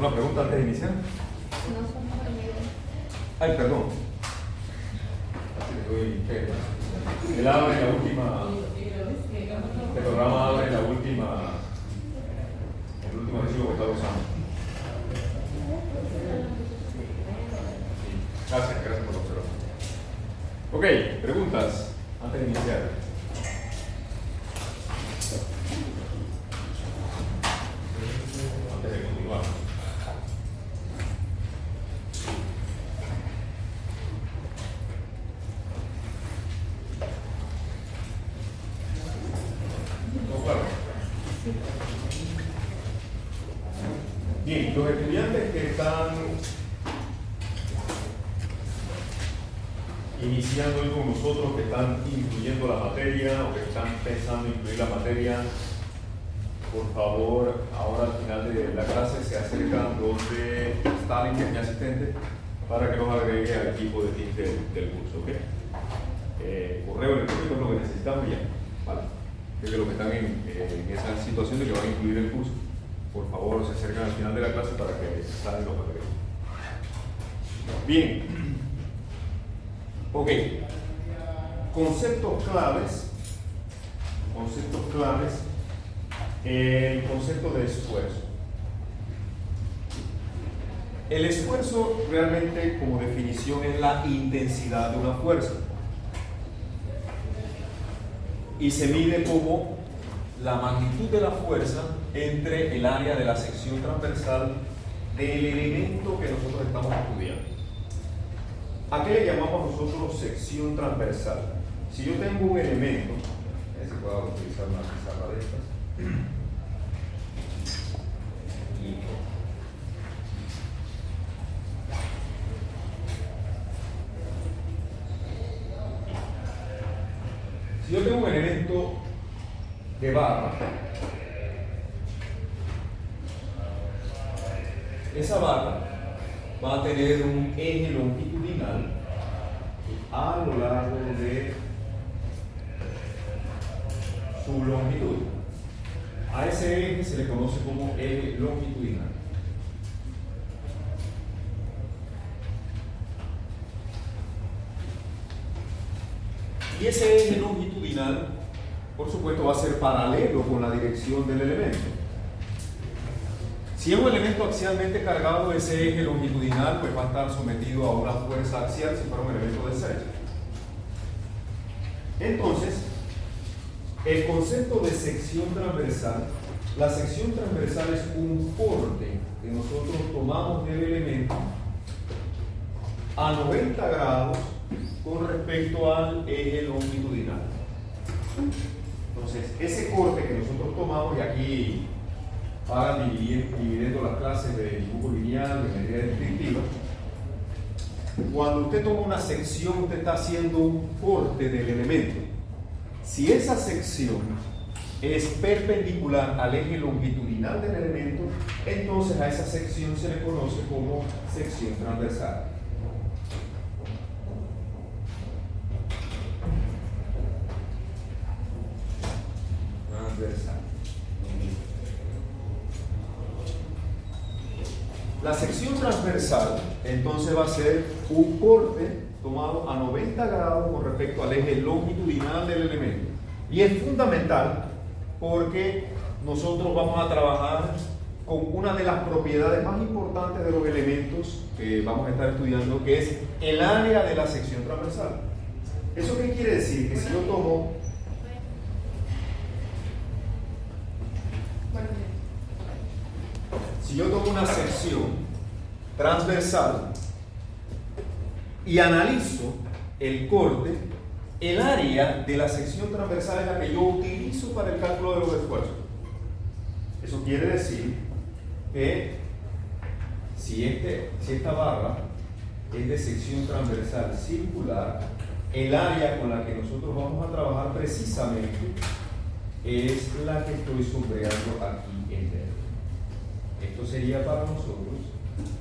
¿Alguna pregunta antes de iniciar? No son prohibidos. Ay, perdón. Él abre la última. El programa abre la última. El último archivo que está usando. Gracias por la observación. Ok, preguntas antes de iniciar. Antes de continuar. ¿Todo claro? Bien, los estudiantes que están iniciando hoy con nosotros, que están incluyendo la materia o que están pensando incluir la materia, por favor, ahora al final de la clase se acercan donde Stalin, que es mi asistente, para que nos agregue al equipo de team del curso, ¿ok? Correo electrónico es lo que necesitamos ya, ¿vale? Es de los que están en esa situación de que van a incluir el curso. Por favor, se acercan al final de la clase para que Stalin los agregue. Bien. Ok, conceptos claves, el concepto de esfuerzo. El esfuerzo realmente, como definición, es la intensidad de una fuerza y se mide como la magnitud de la fuerza entre el área de la sección transversal del elemento que nosotros estamos estudiando. ¿A qué le llamamos nosotros sección transversal? Si yo tengo un elemento, a ver si puedo utilizar una pizarra de estas. Si yo tengo un elemento de barra, esa barra va a tener un eje longitudinal a lo largo de su longitud. A ese eje se le conoce como eje longitudinal. Y ese eje longitudinal, por supuesto, va a ser paralelo con la dirección del elemento. Si es un elemento axialmente cargado, ese eje longitudinal pues va a estar sometido a una fuerza axial si fuera un elemento de serie. Entonces, el concepto de sección transversal, la sección transversal es un corte que nosotros tomamos del elemento a 90 grados con respecto al eje longitudinal. Entonces, ese corte que nosotros tomamos, y aquí para dividiendo las clases de dibujo lineal, de medida descriptiva, cuando usted toma una sección, usted está haciendo un corte del elemento. Si esa sección es perpendicular al eje longitudinal del elemento, entonces a esa sección se le conoce como sección transversal. Transversal. La sección transversal entonces va a ser un corte tomado a 90 grados con respecto al eje longitudinal del elemento. Y es fundamental porque nosotros vamos a trabajar con una de las propiedades más importantes de los elementos que vamos a estar estudiando, que es el área de la sección transversal. ¿Eso qué quiere decir? Que si yo tomo una sección transversal y analizo el corte, el área de la sección transversal es la que yo utilizo para el cálculo de los esfuerzos. Eso quiere decir que si esta barra es de sección transversal circular, el área con la que nosotros vamos a trabajar precisamente es la que estoy sombreando aquí en verde. Esto sería para nosotros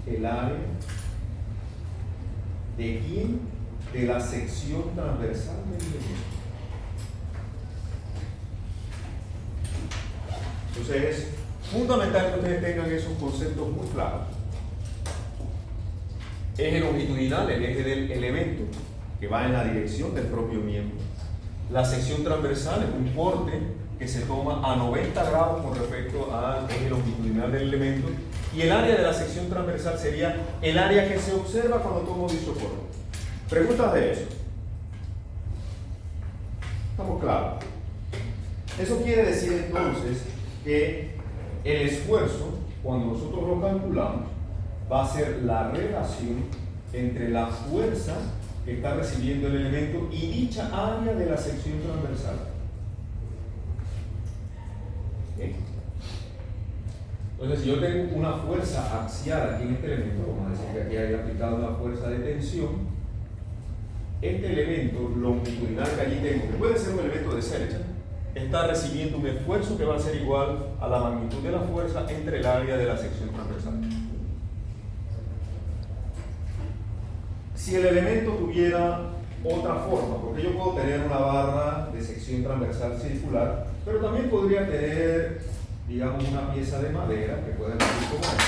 el área de quién, de la sección transversal del elemento. Entonces, Fundamental que ustedes tengan esos conceptos muy claros. Eje longitudinal, el eje del elemento que va en la dirección del propio miembro. La sección transversal es un corte que se toma a 90 grados con respecto al eje longitudinal del elemento. Y el área de la sección transversal sería el área que se observa cuando tomo dicho corte. ¿Preguntas de eso? ¿Estamos claros? Eso quiere decir entonces que el esfuerzo, cuando nosotros lo calculamos, va a ser la relación entre la fuerza que está recibiendo el elemento y dicha área de la sección transversal. ¿Okay? Entonces, si yo tengo una fuerza axial aquí en este elemento, vamos a decir que aquí hay aplicado una fuerza de tensión, este elemento longitudinal que allí tengo, que puede ser un elemento de Seltzer, está recibiendo un esfuerzo que va a ser igual a la magnitud de la fuerza entre el área de la sección transversal. Si el elemento tuviera otra forma, porque yo puedo tener una barra de sección transversal circular, pero también podría tener, digamos, una pieza de madera que puede ser como esta.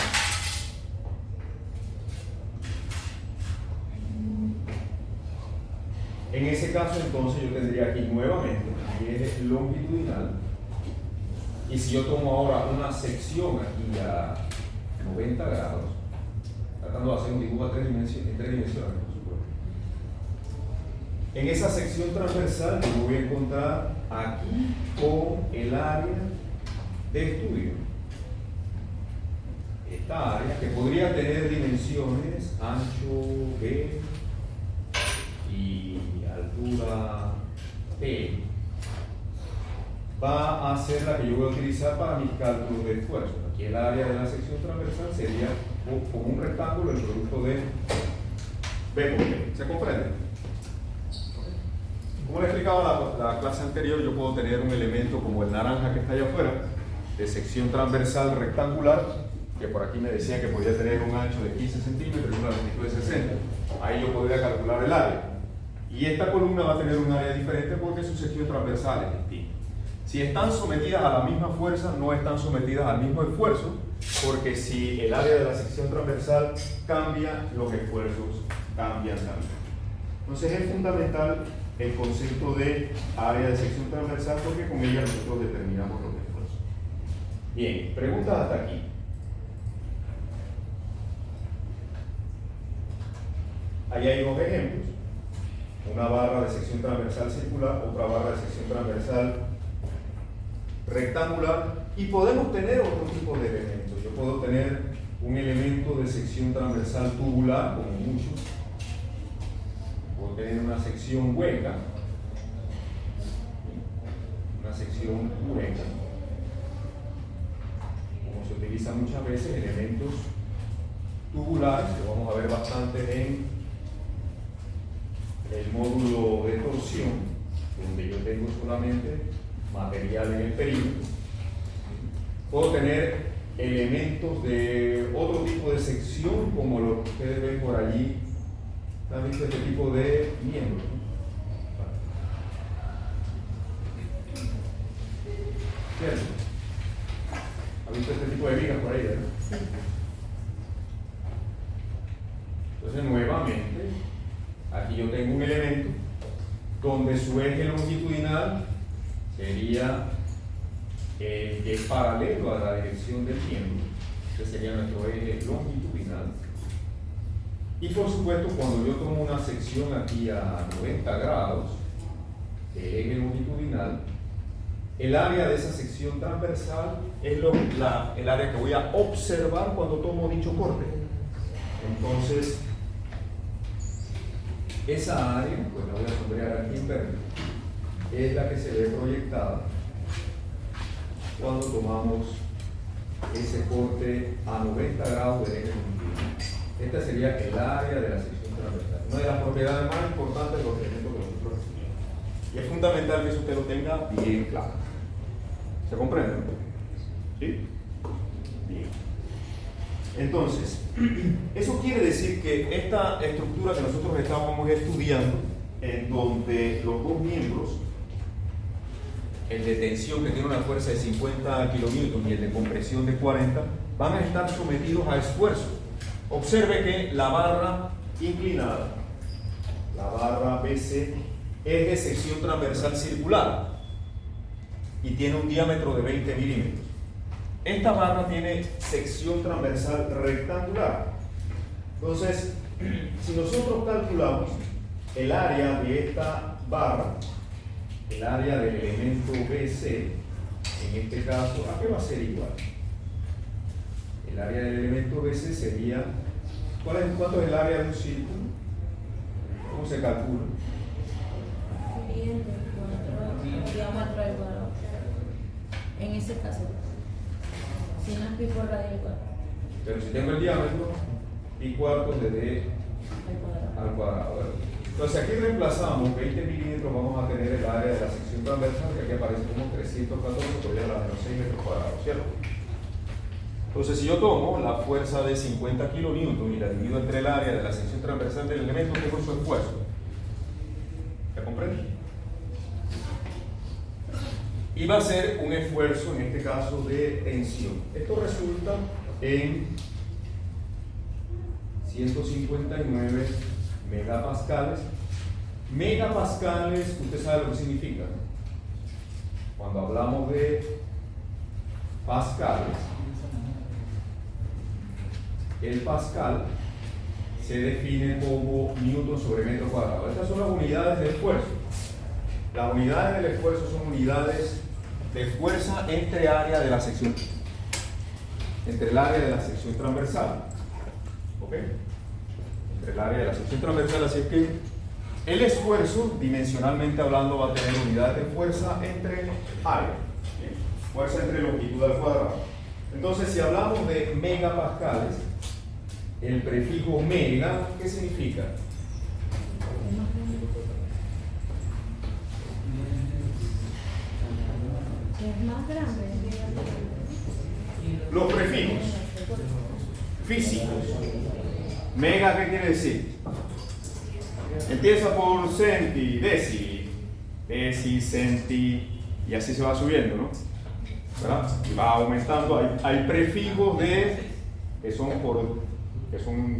En ese caso, entonces, yo tendría aquí nuevamente el eje longitudinal. Y si yo tomo ahora una sección aquí a 90 grados, tratando de hacer un dibujo en tres dimensiones, por supuesto. En esa sección transversal yo me voy a encontrar aquí con el área de estudio. Esta área que podría tener dimensiones ancho B y altura P, va a ser la que yo voy a utilizar para mis cálculos de esfuerzo. Aquí el área de la sección transversal sería como un rectángulo el producto de B por B. ¿Se comprende? Como le explicaba la clase anterior, yo puedo tener un elemento como el naranja que está allá afuera, de sección transversal rectangular, que por aquí me decían que podía tener un ancho de 15 centímetros y una longitud de 60. Ahí yo podría calcular el área. Y esta columna va a tener un área diferente porque su sección transversal es distinta. Si están sometidas a la misma fuerza, no están sometidas al mismo esfuerzo, porque si el área de la sección transversal cambia, los esfuerzos cambian también. Entonces es fundamental el concepto de área de sección transversal porque con ella nosotros determinamos los esfuerzos. Bien, preguntas hasta aquí. Ahí hay dos ejemplos. Una barra de sección transversal circular, otra barra de sección transversal rectangular, y podemos tener otro tipo de elementos. Yo puedo tener un elemento de sección transversal tubular, como muchos. Puedo tener una sección hueca, como se utiliza muchas veces, elementos tubulares, que vamos a ver bastante en el módulo de torsión, donde yo tengo solamente material en el perímetro. Puedo tener elementos de otro tipo de sección, como lo que ustedes ven por allí. ¿Han visto este tipo de miembros? ¿Cierto? ¿Han visto este tipo de vigas por ahí, verdad? Sí. Entonces, nuevamente, aquí yo tengo un elemento donde su eje longitudinal sería el que es paralelo a la dirección del miembro, que sería nuestro eje longitudinal. Y por supuesto, cuando yo tomo una sección aquí a 90 grados del eje longitudinal, el área de esa sección transversal es el área que voy a observar cuando tomo dicho corte. Entonces, esa área, pues la voy a sombrear aquí en verde, es la que se ve proyectada cuando tomamos ese corte a 90 grados del eje longitudinal. Esta sería el área de la sección transversal, una de las propiedades más importantes de los elementos que nosotros estudiamos. Y es fundamental que eso usted lo tenga bien claro. ¿Se comprende? ¿Sí? Bien. Entonces, eso quiere decir que esta estructura que nosotros estábamos estudiando, en donde los dos miembros, el de tensión que tiene una fuerza de 50 kilonewtons y el de compresión de 40, van a estar sometidos a esfuerzo. Observe que la barra inclinada, la barra BC, es de sección transversal circular y tiene un diámetro de 20 milímetros. Esta barra tiene sección transversal rectangular. Entonces, si nosotros calculamos el área de esta barra, el área del elemento BC, en este caso, ¿a qué va a ser igual? El área del elemento BC sería, ¿cuánto es el área de un círculo? ¿Cómo se calcula? Diámetro al cuadrado. En ese caso, si no es pi por radio al cuadrado. Pero si tengo el diámetro, pi cuartos de d al cuadrado, ¿verdad? Entonces aquí reemplazamos 20 milímetros, vamos a tener el área de la sección transversal, que aquí aparece como 314 por la menos 6 metros cuadrados, ¿cierto? Entonces si yo tomo la fuerza de 50 kilonewtons y la divido entre el área de la sección transversal del elemento, tengo su esfuerzo. ¿Ya comprende? Y va a ser un esfuerzo, en este caso, de tensión. Esto resulta en 159 megapascales. Megapascales, usted sabe lo que significa. Cuando hablamos de pascales, el pascal se define como newton sobre metro cuadrado. Estas son las unidades de esfuerzo. Las unidades del esfuerzo son unidades de fuerza entre área de la sección, entre el área de la sección transversal. ¿Ok? Entre el área de la sección transversal, así es que el esfuerzo, dimensionalmente hablando, va a tener unidades de fuerza entre área, ¿sí? Fuerza entre longitud al cuadrado. Entonces, si hablamos de megapascales, el prefijo mega, ¿qué significa? Es más grande. Los prefijos físicos. Mega, ¿qué quiere decir? Empieza por centi, deci, centi, y así se va subiendo, ¿no? ¿Verdad? Y va aumentando. Hay prefijos que son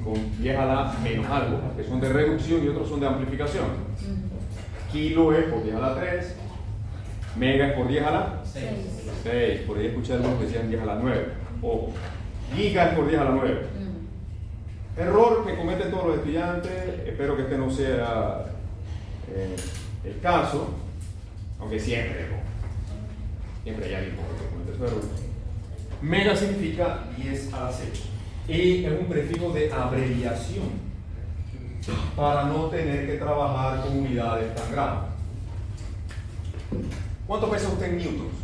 con 10 a la menos algo, que son de reducción y otros son de amplificación. Kilo es por 10 a la 3, mega es por 10 a la 6. Por ahí escuché algunos que decían 10 a la 9. Ojo. Giga es por 10 a la 9. Error que cometen todos los estudiantes, espero que este no sea el caso, aunque siempre hay alguien que comete ese error. Mega significa 10 a la 6 y es un prefijo de abreviación para no tener que trabajar con unidades tan grandes. ¿Cuánto pesa usted en newtons?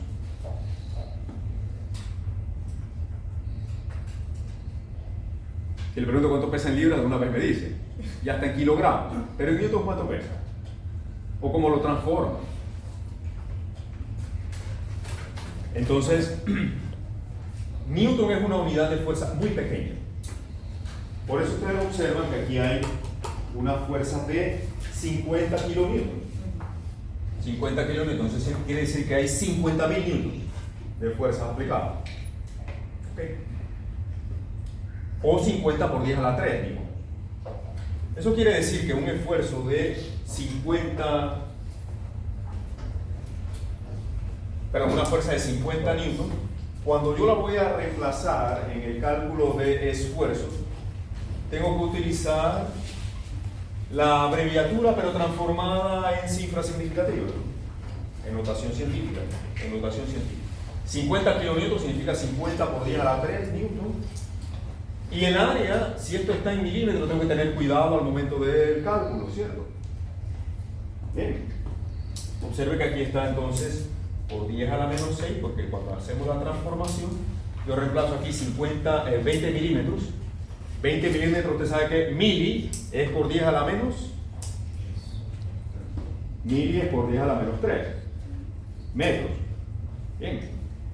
Si le pregunto cuánto pesa en libras, de una vez me dice. Ya está en kilogramos. Pero en newtons, ¿cuánto pesa? ¿O cómo lo transforma? Entonces, newton es una unidad de fuerza muy pequeña. Por eso ustedes observan que aquí hay una fuerza de 50 kilonewtons. 50 kilonewtons, entonces quiere decir que hay 50.000 newtons de fuerza aplicada. ¿Okay? O 50 por 10 a la 3, digo. Eso quiere decir que un esfuerzo de una fuerza de 50 newtons, cuando yo la voy a reemplazar en el cálculo de esfuerzo, tengo que utilizar la abreviatura, pero transformada en cifras significativas, en notación científica. 50 kilonewtons significa 50 por 10 a la 3 newtons. Y el área, si esto está en milímetros, tengo que tener cuidado al momento del cálculo, ¿cierto? Bien. Observe que aquí está entonces por 10 a la menos 6, porque cuando hacemos la transformación, yo reemplazo aquí 20 milímetros. 20 milímetros, usted sabe que mili es por 10 a la menos. Mili es por 10 a la menos 3 metros. Bien.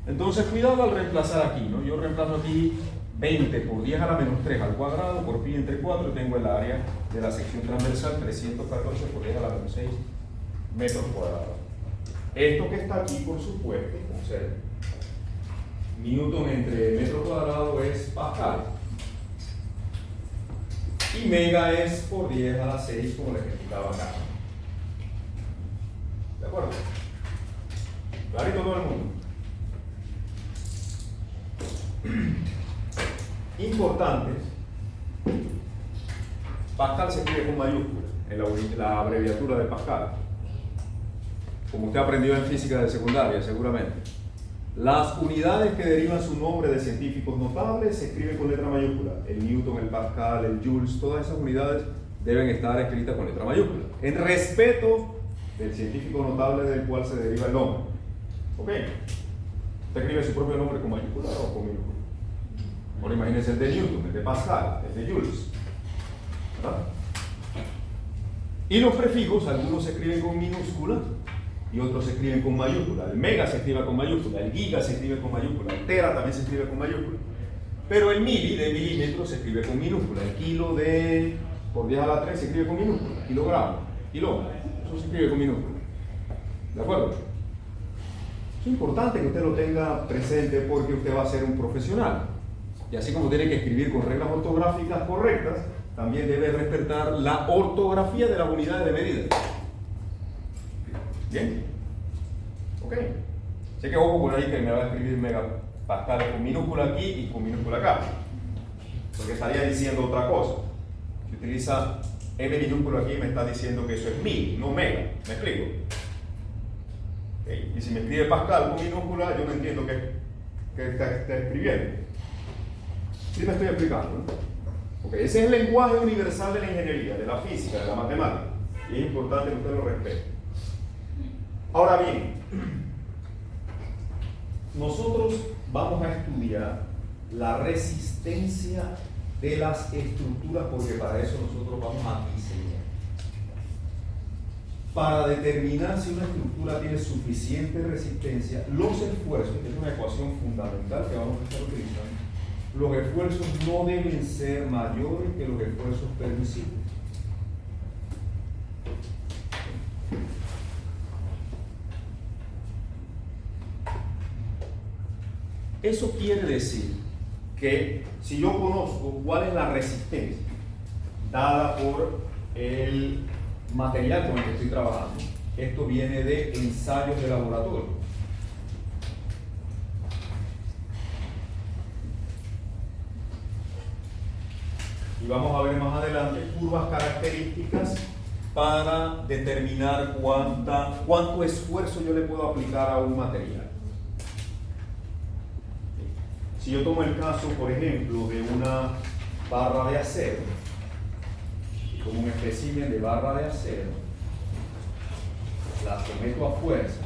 Entonces, cuidado al reemplazar aquí, ¿no? Yo reemplazo aquí 20 por 10 a la menos 3 al cuadrado por pi entre 4 y tengo el área de la sección transversal 314 por 10 a la menos 6 metros cuadrados. Esto que está aquí, por supuesto, observen, Newton entre metro cuadrado es pascal. Y mega es por 10 a la 6, como les explicaba acá. ¿De acuerdo? Clarito todo el mundo. Importante, Pascal se escribe con mayúsculas, en la abreviatura de Pascal, como usted aprendió en física de secundaria seguramente. Las unidades que derivan su nombre de científicos notables se escriben con letra mayúscula. El Newton, el Pascal, el Joules, todas esas unidades deben estar escritas con letra mayúscula, en respeto del científico notable del cual se deriva el nombre. ¿Ok? ¿Usted escribe su propio nombre con mayúscula o con minúscula? Ahora imagínense el de Newton, el de Pascal, el de Joules. ¿Verdad? Y los prefijos, algunos se escriben con minúscula y otros se escriben con mayúscula. El mega se escribe con mayúscula, el giga se escribe con mayúscula, el tera también se escribe con mayúscula. Pero el mili de milímetro se escribe con minúscula, el kilo de por 10 a la 3 se escribe con minúscula, kilogramo, kilómetro, eso se escribe con minúscula. ¿De acuerdo? Es importante que usted lo tenga presente porque usted va a ser un profesional. Y así como tiene que escribir con reglas ortográficas correctas, también debe respetar la ortografía de las unidades de medida. ¿Bien? Ok. Sé que ojo por ahí que me va a escribir megapascal con minúscula aquí y con minúscula acá, porque estaría diciendo otra cosa. Si utiliza M minúscula aquí me está diciendo que eso es mil, no mega. ¿Me explico? Okay. Y si me escribe Pascal con minúscula, yo no entiendo qué está escribiendo. ¿Sí me estoy explicando? ¿No? Okay. Ese es el lenguaje universal de la ingeniería, de la física, de la matemática. Y es importante que usted lo respete. Ahora bien, nosotros vamos a estudiar la resistencia de las estructuras, porque para eso nosotros vamos a diseñar. Para determinar si una estructura tiene suficiente resistencia, los esfuerzos, que es una ecuación fundamental que vamos a estar utilizando, los esfuerzos no deben ser mayores que los esfuerzos permisibles. Eso quiere decir que si yo conozco cuál es la resistencia dada por el material con el que estoy trabajando, esto viene de ensayos de laboratorio. Y vamos a ver más adelante curvas características para determinar cuánto esfuerzo yo le puedo aplicar a un material. Si yo tomo el caso, por ejemplo, de una barra de acero, como un espécimen de barra de acero, la someto a fuerza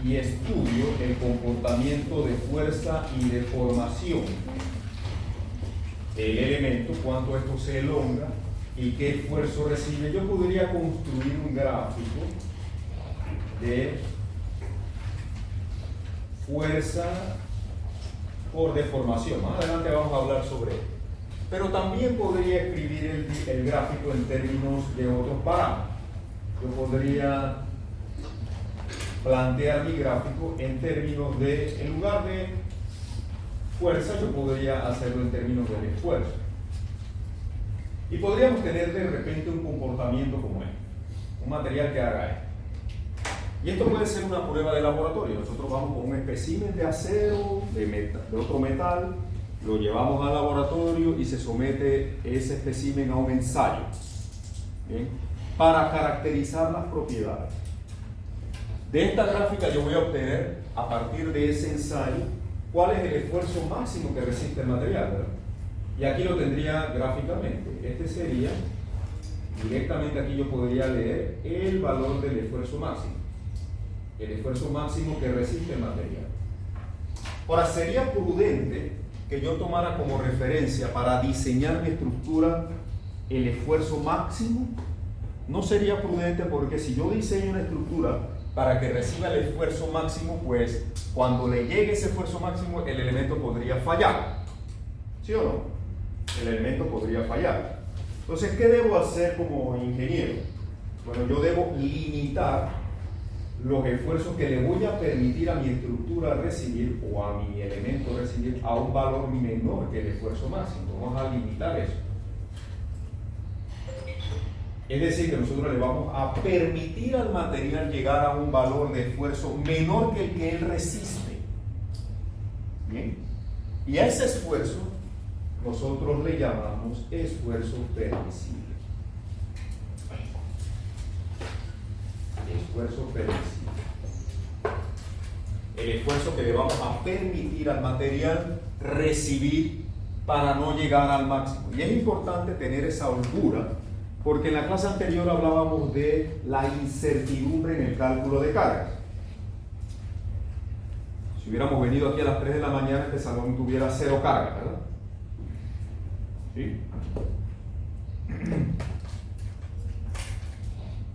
y estudio el comportamiento de fuerza y deformación del elemento, cuánto esto se elonga y qué esfuerzo recibe, yo podría construir un gráfico de fuerza por deformación. Más adelante vamos a hablar sobre esto. Pero también podría escribir el gráfico en términos de otros parámetros. Yo podría plantear mi gráfico en términos de, en lugar de fuerza, yo podría hacerlo en términos del esfuerzo. Y podríamos tener de repente un comportamiento como este, un material que haga esto. Y esto puede ser una prueba de laboratorio. Nosotros vamos con un espécimen de acero, de otro metal, lo llevamos al laboratorio y se somete ese espécimen a un ensayo, ¿bien?, para caracterizar las propiedades. De esta gráfica yo voy a obtener, a partir de ese ensayo, cuál es el esfuerzo máximo que resiste el material, ¿verdad? Y aquí lo tendría gráficamente. Este sería, directamente aquí yo podría leer el valor del esfuerzo máximo. El esfuerzo máximo que resiste el material. Ahora, sería prudente que yo tomara como referencia para diseñar mi estructura el esfuerzo máximo. No sería prudente porque si yo diseño una estructura para que reciba el esfuerzo máximo, pues cuando le llegue ese esfuerzo máximo el elemento podría fallar. ¿Sí o no? El elemento podría fallar. Entonces, ¿qué debo hacer como ingeniero? Bueno, yo debo limitar los esfuerzos que le voy a permitir a mi estructura recibir o a mi elemento recibir a un valor menor que el esfuerzo máximo. Vamos a limitar eso. Es decir, que nosotros le vamos a permitir al material llegar a un valor de esfuerzo menor que el que él resiste. ¿Bien? Y a ese esfuerzo nosotros le llamamos esfuerzo permisible. Esfuerzo permisible. El esfuerzo que le vamos a permitir al material recibir para no llegar al máximo. Y es importante tener esa holgura, porque en la clase anterior hablábamos de la incertidumbre en el cálculo de cargas. Si hubiéramos venido aquí a las 3 de la mañana, este salón tuviera 0 cargas, ¿verdad? ¿Sí?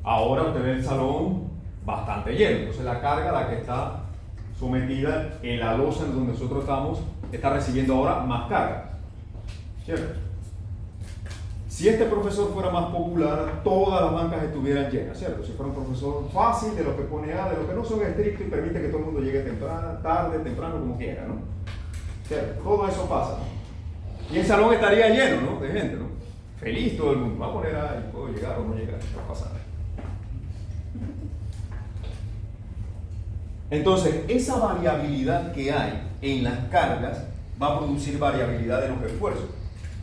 Ahora usted ve el salón bastante lleno, entonces la carga, la que está sometida en la losa en donde nosotros estamos, está recibiendo ahora más carga. ¿Cierto? Si este profesor fuera más popular, todas las bancas estuvieran llenas, ¿cierto? Si fuera un profesor fácil, de los que pone A, de los que no son estrictos y permite que todo el mundo llegue temprano, tarde, temprano, como quiera, ¿no? ¿Cierto? Todo eso pasa, ¿no? Y el salón estaría lleno, ¿no? De gente, ¿no? Feliz todo el mundo. Va a poner ahí, puedo llegar o no llegar, no pasa nada. Entonces, esa variabilidad que hay en las cargas va a producir variabilidad en los esfuerzos.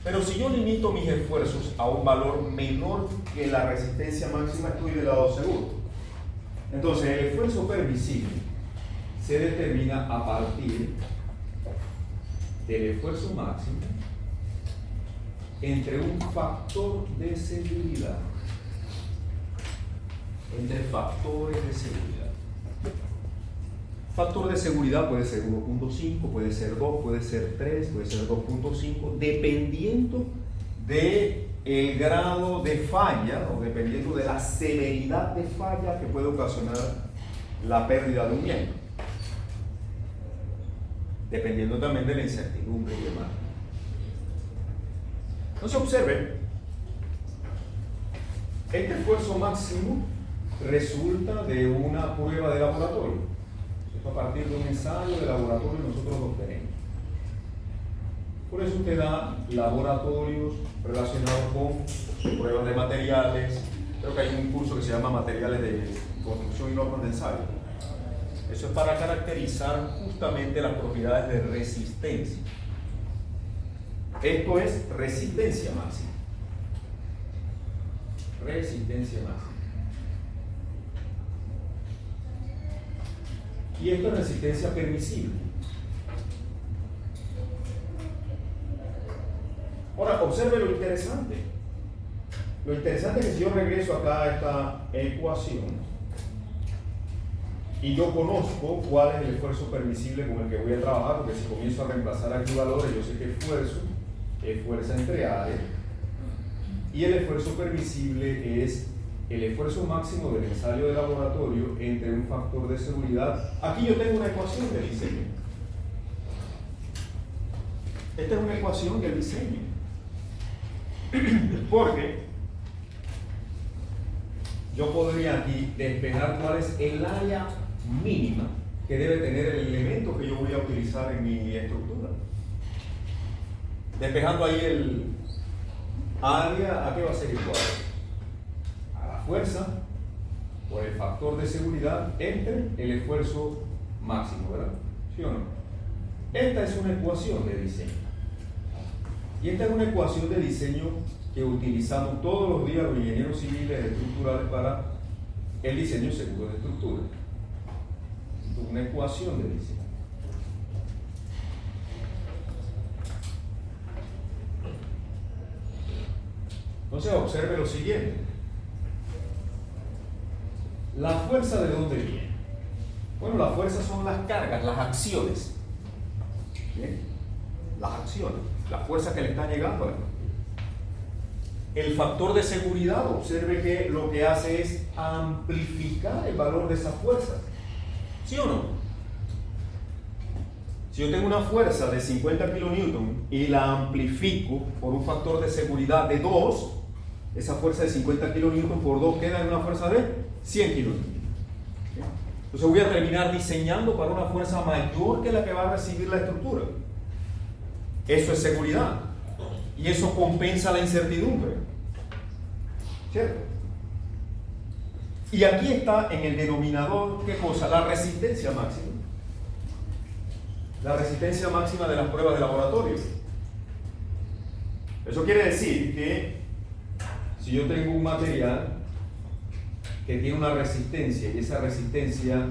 Pero si yo limito mis esfuerzos a un valor menor que la resistencia máxima, estoy del lado seguro. Entonces, el esfuerzo permisible se determina a partir del esfuerzo máximo entre un factor de seguridad. Entre factores de seguridad. Factor de seguridad puede ser 1.5, puede ser 2, puede ser 3, puede ser 2.5, dependiendo del grado de falla o dependiendo de la severidad de falla que puede ocasionar la pérdida de un miembro. Dependiendo también de la incertidumbre y demás. Entonces observen, este esfuerzo máximo resulta de una prueba de laboratorio. A partir de un ensayo de laboratorio nosotros lo obtenemos. Por eso usted da laboratorios relacionados con pruebas de materiales. Creo que hay un curso que se llama Materiales de Construcción y Normas de Ensayo. Eso es para caracterizar justamente las propiedades de resistencia. Esto es resistencia máxima. Resistencia máxima. Y esto es resistencia permisible. Ahora, observe lo interesante. Lo interesante es que si yo regreso acá a esta ecuación y yo conozco cuál es el esfuerzo permisible con el que voy a trabajar, porque si comienzo a reemplazar aquí valores, yo sé que esfuerzo es fuerza entre área y el esfuerzo permisible es el esfuerzo máximo del ensayo de laboratorio entre un factor de seguridad. Aquí yo tengo una ecuación de diseño. Esta es una ecuación del diseño. Porque yo podría aquí despejar cuál es el área mínima que debe tener el elemento que yo voy a utilizar en mi estructura. Despejando ahí el área, ¿a qué va a ser igual? Fuerza por el factor de seguridad entre el esfuerzo máximo, ¿verdad? ¿Sí o no? Esta es una ecuación de diseño. Y esta es una ecuación de diseño que utilizamos todos los días los ingenieros civiles estructurales para el diseño seguro de estructura. Una ecuación de diseño. Entonces observe lo siguiente. ¿La fuerza de dónde viene? Bueno, la fuerza son las cargas, las acciones. ¿Bien? Las acciones, la fuerza que le está llegando. El factor de seguridad, observe que lo que hace es amplificar el valor de esa fuerza. ¿Sí o no? Si yo tengo una fuerza de 50 kN y la amplifico por un factor de seguridad de 2, esa fuerza de 50 kN por 2 queda en una fuerza de 100 kN. Entonces voy a terminar diseñando para una fuerza mayor que la que va a recibir la estructura. Eso es seguridad. Y eso compensa la incertidumbre. ¿Cierto? Y aquí está en el denominador, ¿qué cosa? La resistencia máxima. La resistencia máxima de las pruebas de laboratorio. Eso quiere decir que si yo tengo un material que tiene una resistencia y esa resistencia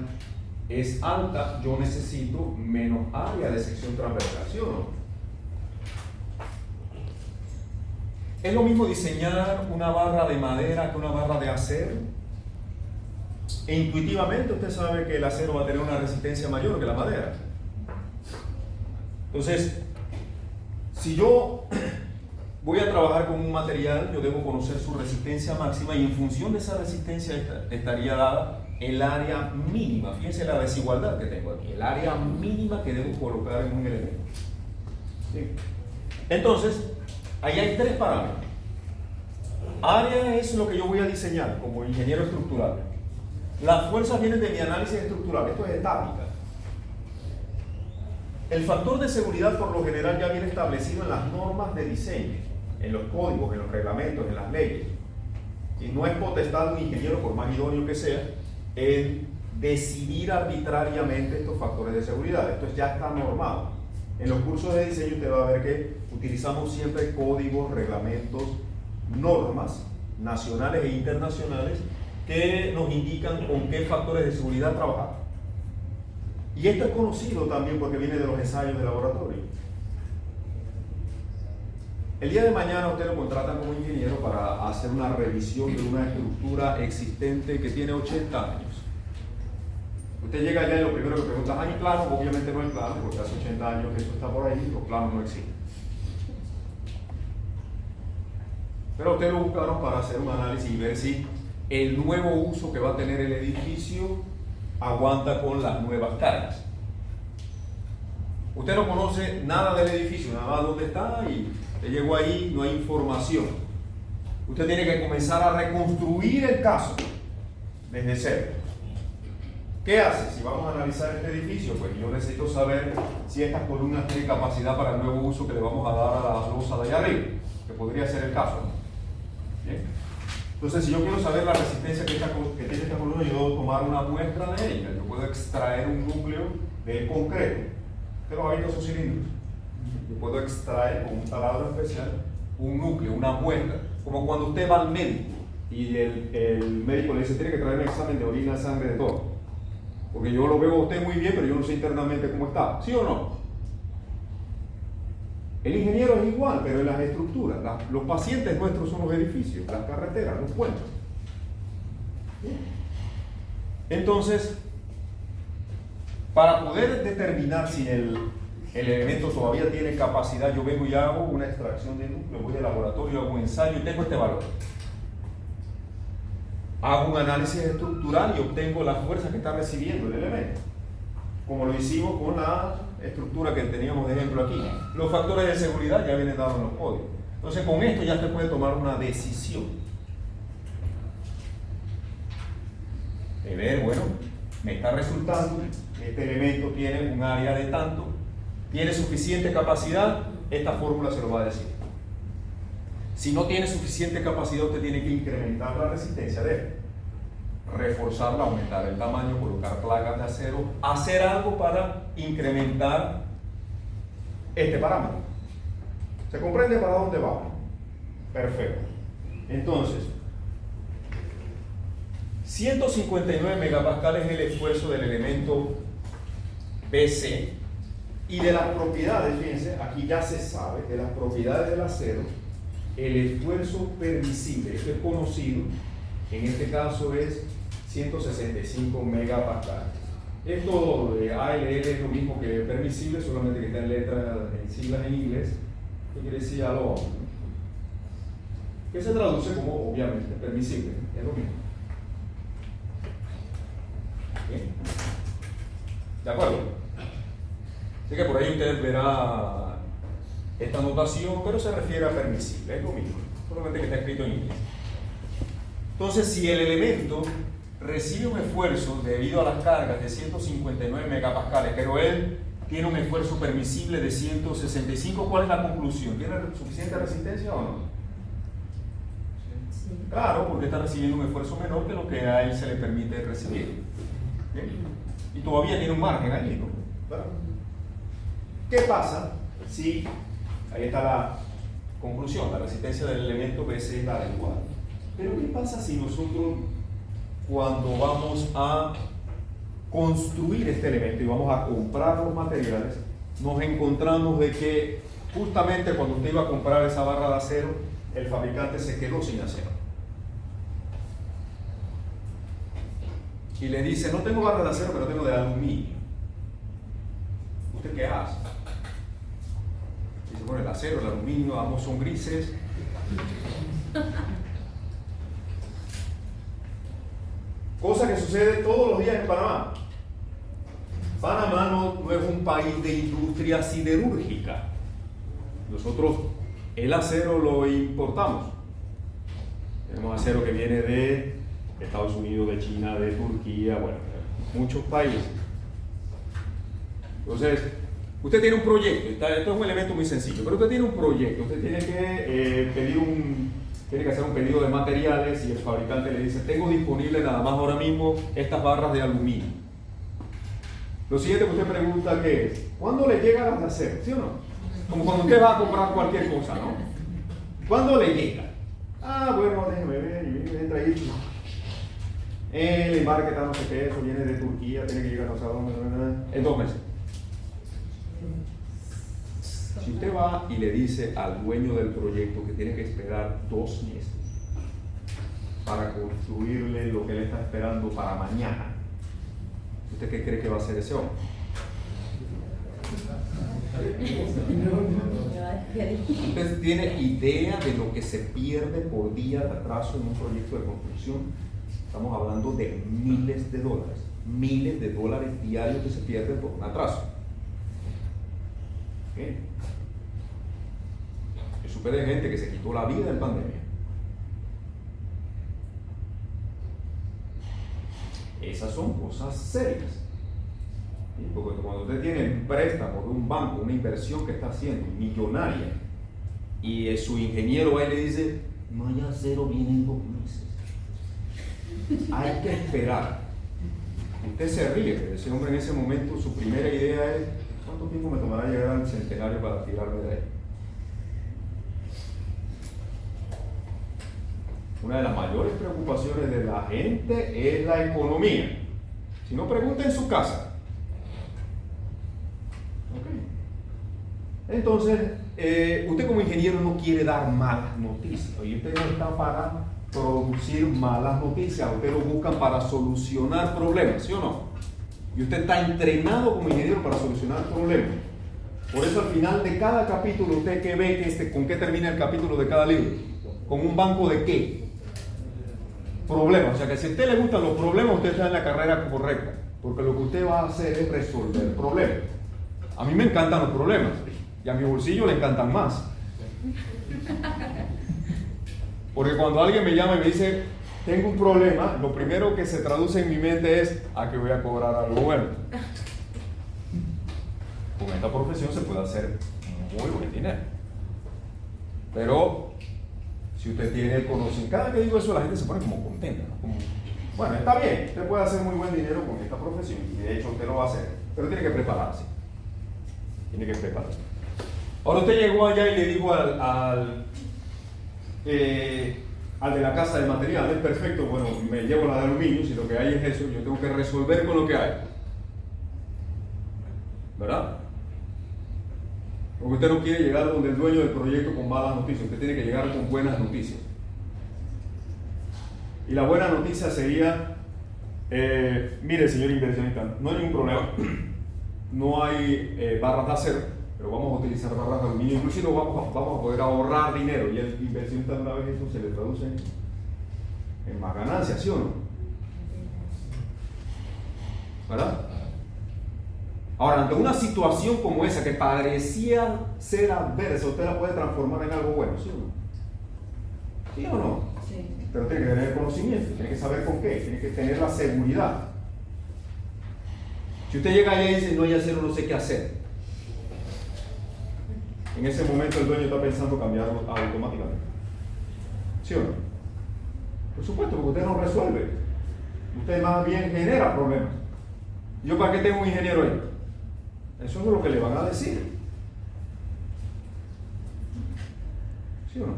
es alta, yo necesito menos área de sección transversal, ¿sí o no? ¿Es lo mismo diseñar una barra de madera que una barra de acero? E intuitivamente usted sabe que el acero va a tener una resistencia mayor que la madera. Entonces, si yo voy a trabajar con un material, yo debo conocer su resistencia máxima y en función de esa resistencia estaría dada el área mínima. Fíjense la desigualdad que tengo aquí, el área mínima que debo colocar en un elemento. ¿Sí? Entonces, ahí hay tres parámetros. Área es lo que yo voy a diseñar como ingeniero estructural. Las fuerzas vienen de mi análisis estructural, esto es estática. El factor de seguridad por lo general ya viene establecido en las normas de diseño, en los códigos, en los reglamentos, en las leyes. Y no es potestad de un ingeniero, por más idóneo que sea, el decidir arbitrariamente estos factores de seguridad. Esto ya está normado. En los cursos de diseño usted va a ver que utilizamos siempre códigos, reglamentos, normas nacionales e internacionales que nos indican con qué factores de seguridad trabajar. Y esto es conocido también porque viene de los ensayos de laboratorio. El día de mañana usted lo contratan como ingeniero para hacer una revisión de una estructura existente que tiene 80 años. Usted llega allá y lo primero que pregunta, ¿hay planos? Obviamente no hay planos, porque hace 80 años que eso está por ahí, los planos no existen. Pero usted lo buscaron para hacer un análisis y ver si el nuevo uso que va a tener el edificio aguanta con las nuevas cargas. Usted no conoce nada del edificio, nada más dónde está y usted llegó ahí, no hay información. Usted tiene que comenzar a reconstruir el caso desde cero. ¿Qué hace? Si vamos a analizar este edificio, pues yo necesito saber si estas columnas tienen capacidad para el nuevo uso que le vamos a dar a la losa de allá arriba, que podría ser el caso, ¿no? ¿Bien? Entonces, si yo quiero saber la resistencia que tiene esta columna, yo debo tomar una muestra de ella. Yo puedo extraer un núcleo del concreto. Usted lo ha visto esos cilindros. Yo puedo extraer con un taladro especial un núcleo, una muestra. Como cuando usted va al médico y el médico le dice, tiene que traer un examen de orina, sangre, de todo. Porque yo lo veo a usted muy bien, pero yo no sé internamente cómo está. ¿Sí o no? El ingeniero es igual, pero en las estructuras. Los pacientes nuestros son los edificios, las carreteras, los puentes. Entonces, para poder determinar si el elemento todavía tiene capacidad, yo vengo y hago una extracción de núcleo, voy al laboratorio, hago un ensayo y tengo este valor. Hago un análisis estructural y obtengo la fuerza que está recibiendo el elemento, como lo hicimos con la estructura que teníamos de ejemplo aquí. Los factores de seguridad ya vienen dados en los códigos. Entonces, con esto ya usted puede tomar una decisión de ver, bueno, me está resultando, este elemento tiene un área de tanto, tiene suficiente capacidad, esta fórmula se lo va a decir. Si no tiene suficiente capacidad, usted tiene que incrementar la resistencia de él, reforzarla, aumentar el tamaño, colocar placas de acero, hacer algo para incrementar este parámetro. ¿Se comprende para dónde va? Perfecto. Entonces, 159 megapascales es el esfuerzo del elemento BC, y de las propiedades, fíjense, aquí ya se sabe, de las propiedades del acero, el esfuerzo permisible, esto es conocido, en este caso es 165 megapascales. Esto de ALL es lo mismo que permisible, solamente que está en letras, en siglas en inglés, que quiere decir ya lo otro, que se traduce como, obviamente, permisible, es lo mismo. ¿Bien? ¿De acuerdo? Así que por ahí usted verá esta notación, pero se refiere a permisible, es lo mismo, solamente que está escrito en inglés. Entonces, si el elemento recibe un esfuerzo debido a las cargas de 159 megapascales, pero él tiene un esfuerzo permisible de 165. ¿Cuál es la conclusión? ¿Tiene suficiente resistencia o no? Sí. Claro, porque está recibiendo un esfuerzo menor que lo que a él se le permite recibir. ¿Bien? Y todavía tiene un margen allí, ¿no? ¿Verdad? ¿Qué pasa si, ahí está la conclusión, la resistencia del elemento BC es la adecuada? Pero ¿qué pasa si nosotros, cuando vamos a construir este elemento y vamos a comprar los materiales, nos encontramos de que justamente cuando usted iba a comprar esa barra de acero, el fabricante se quedó sin acero? Y le dice, no tengo barra de acero, pero tengo de aluminio. ¿Usted qué hace? Dice, bueno, el acero, el aluminio, ambos son grises. Cosa que sucede todos los días en Panamá. Panamá no es un país de industria siderúrgica. Nosotros el acero lo importamos. Tenemos acero que viene de Estados Unidos, de China, de Turquía, bueno, muchos países. Entonces, usted tiene un proyecto, esto es un elemento muy sencillo, pero usted tiene un proyecto, usted tiene que tiene que hacer un pedido de materiales y el fabricante le dice, tengo disponible nada más ahora mismo estas barras de aluminio. Lo siguiente que usted pregunta, ¿qué es? ¿Cuándo le llega las de acero? ¿Sí o no? Como cuando usted va a comprar cualquier cosa, ¿no? ¿Cuándo le llega? Ah, bueno, déjeme ver, y entra ahí. El embarque está no sé qué, eso viene de Turquía, tiene que llegar no sé dónde, en 2 meses. Si usted va y le dice al dueño del proyecto que tiene que esperar 2 meses para construirle lo que él está esperando para mañana, ¿usted qué cree que va a hacer ese hombre? ¿Usted tiene idea de lo que se pierde por día de atraso en un proyecto de construcción? Estamos hablando de miles de dólares diarios que se pierden por un atraso. ¿Okay? Yo supe de gente que se quitó la vida en pandemia. Esas son cosas serias. ¿Sí? Porque cuando usted tiene un préstamo de un banco, una inversión que está haciendo millonaria, y su ingeniero va y le dice, no hay acero, vienen 2 meses. Hay que esperar. Usted se ríe, pero ese hombre en ese momento su primera idea es, ¿cuánto tiempo me tomará llegar al centenario para tirarme de ahí? Una de las mayores preocupaciones de la gente es la economía. Si no, pregunta en su casa. Okay. Entonces, usted como ingeniero no quiere dar malas noticias. Y usted no está para producir malas noticias. Usted lo buscan para solucionar problemas, ¿sí o no? Y usted está entrenado como ingeniero para solucionar problemas. Por eso al final de cada capítulo, usted que ve que ¿con qué termina el capítulo de cada libro? ¿Con un banco de qué? Problemas. O sea que si a usted le gustan los problemas, usted está en la carrera correcta. Porque lo que usted va a hacer es resolver problemas. A mí me encantan los problemas. Y a mi bolsillo le encantan más. Porque cuando alguien me llama y me dice, tengo un problema, lo primero que se traduce en mi mente es, ¿a qué voy a cobrar algo bueno? Con esta profesión se puede hacer muy buen dinero. Pero, si usted tiene el conocimiento, cada que digo eso la gente se pone como contenta, ¿no? Como, bueno, está bien, usted puede hacer muy buen dinero con esta profesión, y de hecho usted lo va a hacer, pero tiene que prepararse. Tiene que prepararse. Ahora usted llegó allá y le dijo al de la casa de materiales, perfecto, bueno, me llevo la de aluminio, si lo que hay es eso, yo tengo que resolver con lo que hay. ¿Verdad? Porque usted no quiere llegar donde el dueño del proyecto con malas noticias, usted tiene que llegar con buenas noticias. Y la buena noticia sería, mire señor inversionista, no hay ningún problema, no hay barras de acero, pero vamos a utilizar barras de aluminio, inclusive vamos a poder ahorrar dinero, y el inversionista una vez eso se le traduce en más ganancias, ¿sí o no? ¿Verdad? Ahora, ante una situación como esa que parecía ser adversa, usted la puede transformar en algo bueno, ¿sí o no? ¿Sí o no? Sí. Pero tiene que tener conocimiento, tiene que saber con qué, tiene que tener la seguridad. Si usted llega allá y dice, no hay acero, no sé qué hacer, en ese momento el dueño está pensando cambiarlo automáticamente. ¿Sí o no? Por supuesto, porque usted no resuelve. Usted más bien genera problemas. ¿Yo para qué tengo un ingeniero ahí? Eso es lo que le van a decir. ¿Sí o no?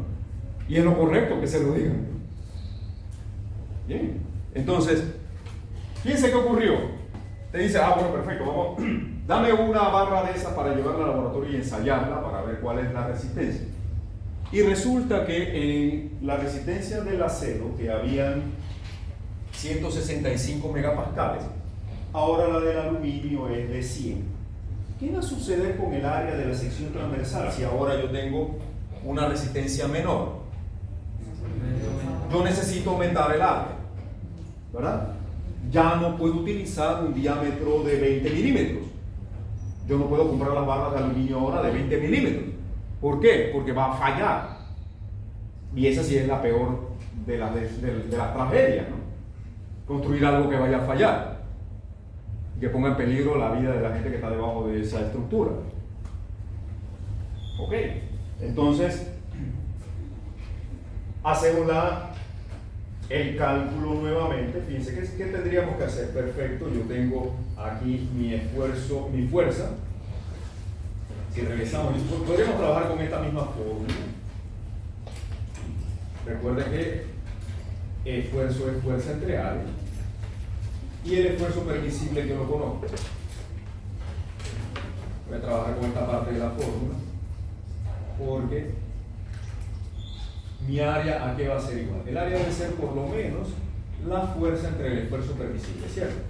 Y es lo correcto que se lo digan. Bien. Entonces, fíjense qué ocurrió. Te dice, bueno, perfecto, vamos, dame una barra de esas para llevarla al laboratorio y ensayarla para ver cuál es la resistencia. Y resulta que en la resistencia del acero, que habían 165 megapascales, ahora la del aluminio es de 100. ¿Qué va a suceder con el área de la sección transversal si ahora yo tengo una resistencia menor? Yo necesito aumentar el área, ¿verdad? Ya no puedo utilizar un diámetro de 20 milímetros. Yo no puedo comprar las barras de aluminio ahora de 20 milímetros. ¿Por qué? Porque va a fallar. Y esa sí es la peor de las tragedias, ¿no? Construir algo que vaya a fallar y que ponga en peligro la vida de la gente que está debajo de esa estructura. Ok, entonces hacemos el cálculo nuevamente. Fíjense, ¿qué tendríamos que hacer? Perfecto, yo tengo aquí mi esfuerzo, mi fuerza. Si regresamos, podríamos trabajar con esta misma fórmula. Recuerden que esfuerzo es fuerza entre áreas y el esfuerzo permisible yo lo conozco. Voy a trabajar con esta parte de la fórmula porque mi área ¿a qué va a ser igual? El área debe ser por lo menos la fuerza entre el esfuerzo permisible, ¿cierto?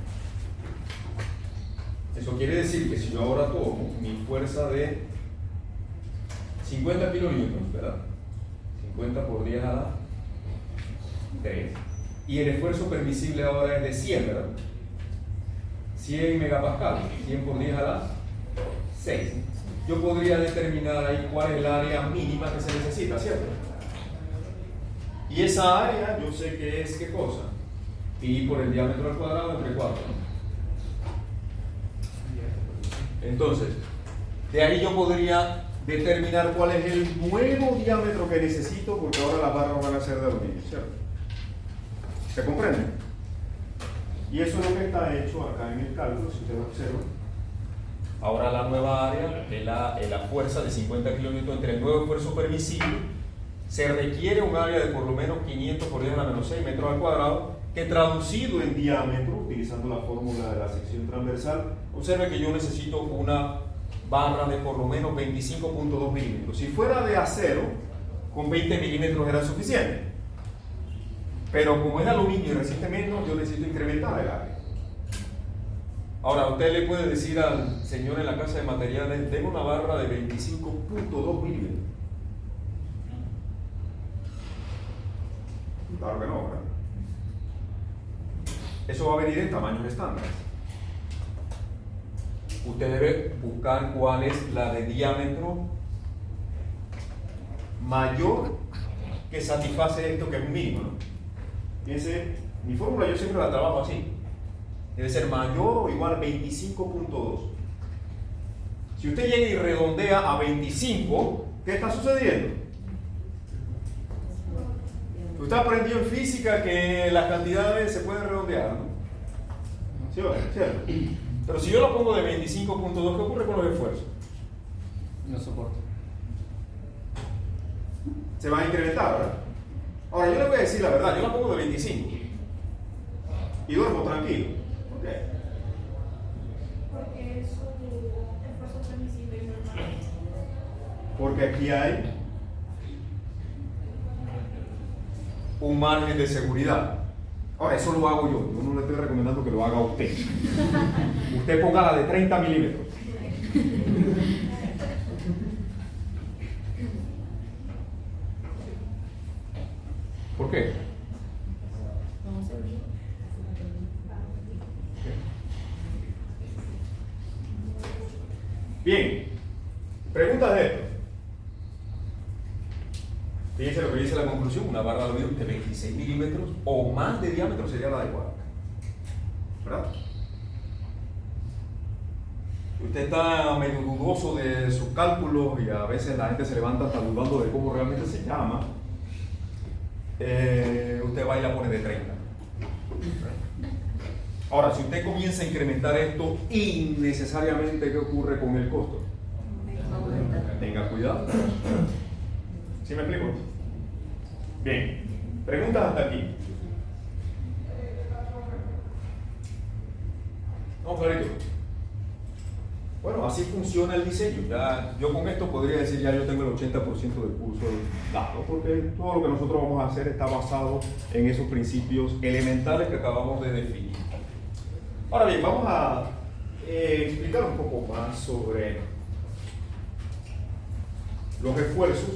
Eso quiere decir que si yo ahora tomo mi fuerza de 50 kilonewtons, ¿verdad? 50 por 10 a la 3. Y el esfuerzo permisible ahora es de 100, ¿verdad? 100 megapascales, 100 por 10 a la 6. Yo podría determinar ahí cuál es el área mínima que se necesita, ¿cierto? Y esa área yo sé que es, ¿qué cosa? Pi por el diámetro al cuadrado entre 4. Entonces, de ahí yo podría determinar cuál es el nuevo diámetro que necesito, porque ahora las barras van a ser de aluminio, ¿cierto? ¿Se comprende? Y eso es lo que está hecho acá en el cálculo, si usted lo observa. Ahora la nueva área es la fuerza de 50 kN entre el nuevo esfuerzo permisible. Se requiere un área de por lo menos 500 por 10 a la menos 6 metros al cuadrado, que traducido en diámetro, utilizando la fórmula de la sección transversal, observe que yo necesito una barra de por lo menos 25.2 milímetros. Si fuera de acero, con 20 milímetros era suficiente. Pero como es de aluminio y resiste menos, yo necesito incrementar el área. Ahora, usted le puede decir al señor en la casa de materiales, tengo una barra de 25.2 milímetros. Claro que no, ¿verdad? Eso va a venir en tamaños estándares. Usted debe buscar cuál es la de diámetro mayor que satisface esto que es un mínimo, ¿no? Fíjense, mi fórmula yo siempre la trabajo así. Debe ser mayor o igual a 25.2. Si usted llega y redondea a 25, ¿qué está sucediendo? Usted aprendió en física que las cantidades se pueden redondear, ¿no? ¿Sí o no? ¿Cierto? Pero si yo lo pongo de 25.2, ¿qué ocurre con los esfuerzos? No soporto. Se va a incrementar, ¿verdad? Ahora, yo le voy a decir la verdad, yo la pongo de 25 y duermo tranquilo. ¿Por qué? Porque es un esfuerzo permisible y normal. Porque aquí hay un margen de seguridad. Ahora, eso lo hago yo no le estoy recomendando que lo haga usted. Usted ponga la de 30 milímetros. ¿Por qué? Vamos a ver. Bien, preguntas de esto. Fíjense lo que dice la conclusión, una barra de aluminio de 26 milímetros o más de diámetro sería la adecuada. ¿Verdad? Si usted está medio dudoso de sus cálculos y a veces la gente se levanta hasta dudando de cómo realmente se llama, usted va y la pone de 30. Ahora, si usted comienza a incrementar esto innecesariamente, ¿qué ocurre con el costo? Tenga cuidado. ¿Sí me explico? Bien. Preguntas hasta aquí. No, clarito. Bueno, así funciona el diseño. Ya, yo con esto podría decir ya yo tengo el 80% del curso dado, porque todo lo que nosotros vamos a hacer está basado en esos principios elementales que acabamos de definir. Ahora bien, vamos a explicar un poco más sobre los esfuerzos.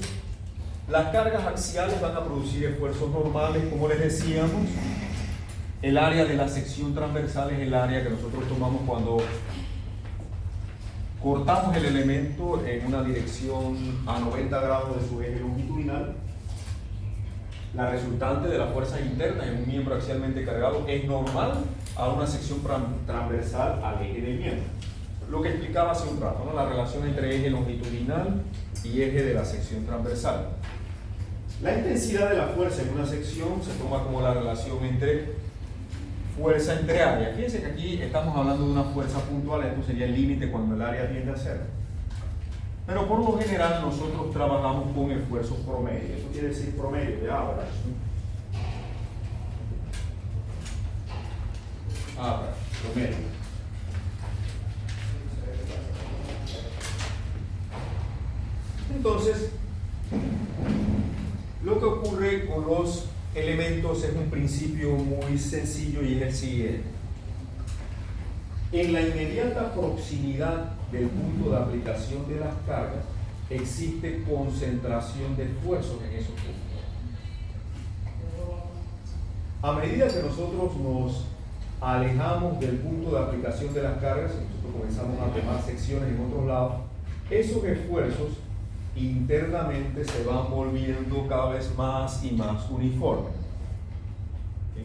Las cargas axiales van a producir esfuerzos normales, como les decíamos. El área de la sección transversal es el área que nosotros tomamos cuando cortamos el elemento en una dirección a 90 grados de su eje longitudinal. La resultante de la fuerza interna en un miembro axialmente cargado es normal a una sección transversal al eje del miembro. Lo que explicaba hace un rato, ¿no? La relación entre eje longitudinal y eje de la sección transversal. La intensidad de la fuerza en una sección se toma como la relación entre fuerza entre área. Fíjense que aquí estamos hablando de una fuerza puntual, esto sería el límite cuando el área tiende a cero. Pero por lo general nosotros trabajamos con esfuerzos promedio. Eso quiere decir promedio de average. Promedio. Entonces, lo que ocurre con los elementos es un principio muy sencillo y es el siguiente. En la inmediata proximidad del punto de aplicación de las cargas existe concentración de esfuerzos en esos puntos. A medida que nosotros nos alejamos del punto de aplicación de las cargas y nosotros comenzamos a tomar secciones en otros lados, esos esfuerzos internamente se van volviendo cada vez más y más uniformes. ¿Sí?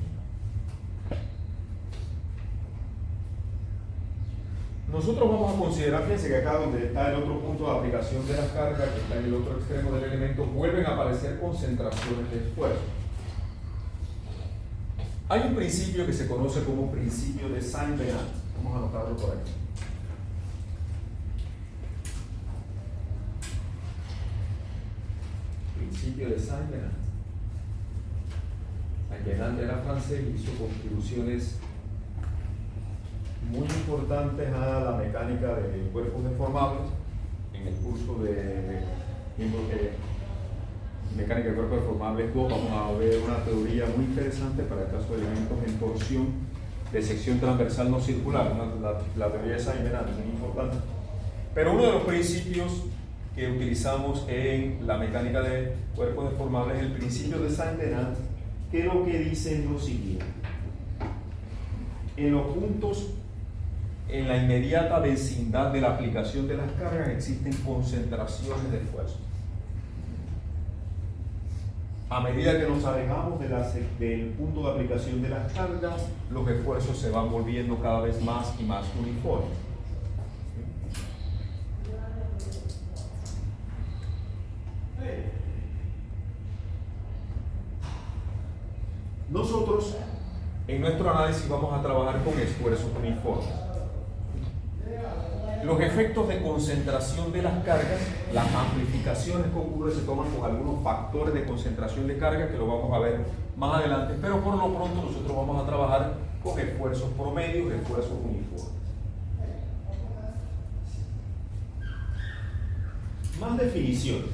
Nosotros vamos a considerar, fíjense que acá donde está el otro punto de aplicación de las cargas, que está en el otro extremo del elemento, vuelven a aparecer concentraciones de esfuerzo. Hay un principio que se conoce como principio de Saint-Venant. Vamos a anotarlo por aquí. Principio de Saint-Venant. Saint-Venant era francés y hizo contribuciones muy importantes a la mecánica de cuerpos deformables. En el curso de mecánica de cuerpos deformables 2 vamos a ver una teoría muy interesante para el caso de elementos en torsión de sección transversal no circular. La teoría de Saint-Venant es muy importante. Pero uno de los principios que utilizamos en la mecánica de cuerpos deformables es el principio de Saint-Venant, que lo que dice es lo siguiente: en los puntos en la inmediata vecindad de la aplicación de las cargas existen concentraciones de esfuerzo. A medida que nos alejamos del punto de aplicación de las cargas, los esfuerzos se van volviendo cada vez más y más uniformes. Nosotros en nuestro análisis vamos a trabajar con esfuerzos uniformes. Los efectos de concentración de las cargas, las amplificaciones que ocurren se toman con algunos factores de concentración de carga que lo vamos a ver más adelante, pero por lo pronto nosotros vamos a trabajar con esfuerzos promedios, esfuerzos uniformes. Más definiciones.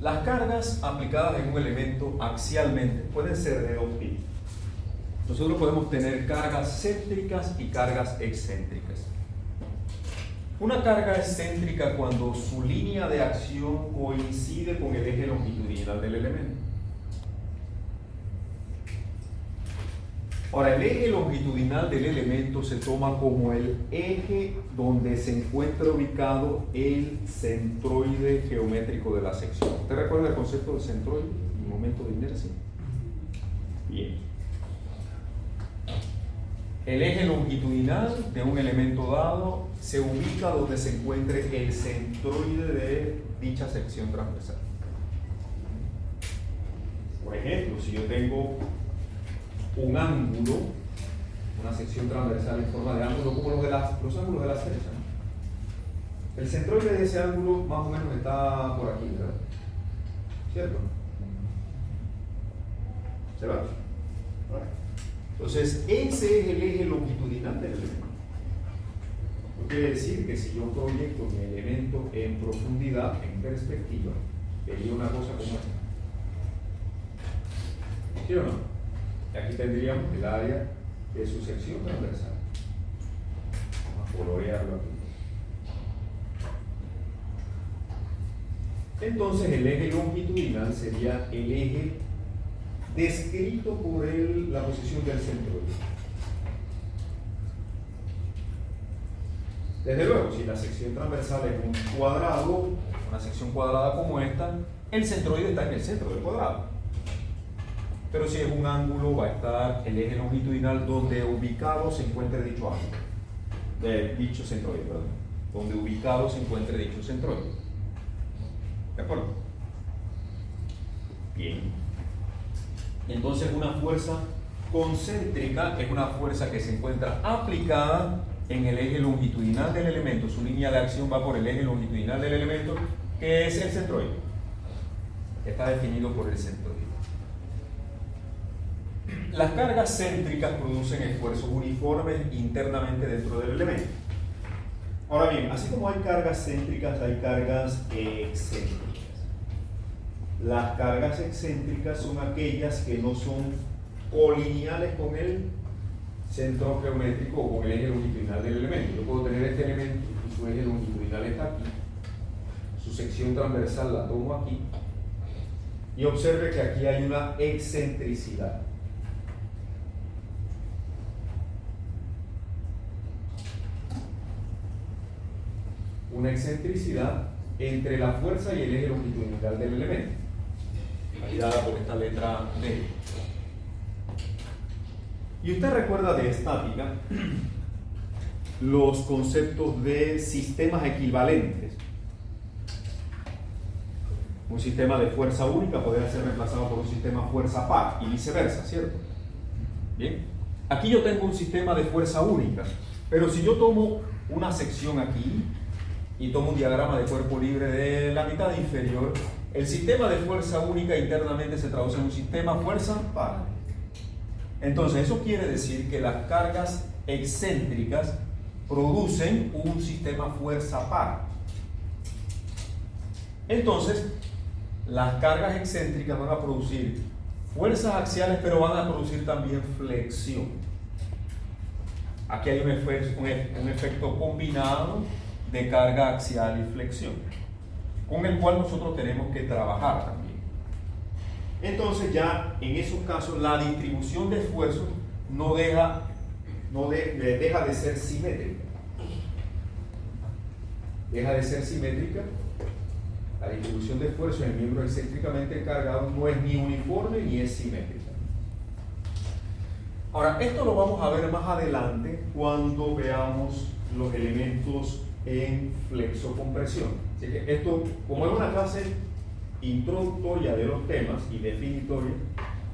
Las cargas aplicadas en un elemento axialmente pueden ser de dos tipos. Nosotros podemos tener cargas céntricas y cargas excéntricas. Una carga excéntrica cuando su línea de acción coincide con el eje longitudinal del elemento. Ahora, el eje longitudinal del elemento se toma como el eje donde se encuentra ubicado el centroide geométrico de la sección. ¿Usted recuerda el concepto de centroide y momento de inercia? Bien. El eje longitudinal de un elemento dado se ubica donde se encuentre el centroide de dicha sección transversal. Por ejemplo, si yo tengo un ángulo, una sección transversal en forma de ángulo, como los ángulos de las flechas, ¿no? El centroide de ese ángulo más o menos está por aquí, ¿verdad? ¿Cierto? ¿Se va? Entonces, ese es el eje longitudinal del elemento. Eso quiere decir que si yo proyecto mi elemento en profundidad, en perspectiva, vería una cosa como esta. ¿Sí o no? Y aquí tendríamos el área de su sección transversal. Vamos a colorearlo aquí. Entonces el eje longitudinal sería el eje descrito por la posición del centroide. Desde luego, si la sección transversal es un cuadrado, una sección cuadrada como esta, el centroide está en el centro del cuadrado. Pero si es un ángulo, va a estar el eje longitudinal donde ubicado se encuentre dicho ángulo, dicho centroide, perdón, donde ubicado se encuentre dicho centroide. ¿De acuerdo? Bien. Entonces una fuerza concéntrica es una fuerza que se encuentra aplicada en el eje longitudinal del elemento. Su línea de acción va por el eje longitudinal del elemento, que es el centroide. Está definido por el centroide. Las cargas céntricas producen esfuerzos uniformes internamente dentro del elemento. Ahora bien, así como hay cargas céntricas, hay cargas excéntricas. Las cargas excéntricas son aquellas que no son colineales con el centro geométrico o con el eje longitudinal del elemento. Yo puedo tener este elemento y su eje longitudinal está aquí, su sección transversal la tomo aquí, y observe que aquí hay una excentricidad. Una excentricidad entre la fuerza y el eje longitudinal del elemento, aquí dada por esta letra D. Y usted recuerda de estática los conceptos de sistemas equivalentes. Un sistema de fuerza única podría ser reemplazado por un sistema fuerza par y viceversa, ¿cierto? Bien, aquí yo tengo un sistema de fuerza única, pero si yo tomo una sección aquí y tomo un diagrama de cuerpo libre de la mitad inferior, el sistema de fuerza única internamente se traduce en un sistema fuerza par. Entonces eso quiere decir que las cargas excéntricas producen un sistema fuerza par. Entonces las cargas excéntricas van a producir fuerzas axiales, pero van a producir también flexión. Aquí hay un efecto combinado de carga axial y flexión, con el cual nosotros tenemos que trabajar también. Entonces ya en esos casos la distribución de esfuerzos no deja de ser simétrica. Deja de ser simétrica. La distribución de esfuerzo en el miembro excéntricamente cargado no es ni uniforme ni es simétrica. Ahora, esto lo vamos a ver más adelante cuando veamos los elementos en flexocompresión. Así que esto, como es una clase introductoria de los temas y definitoria,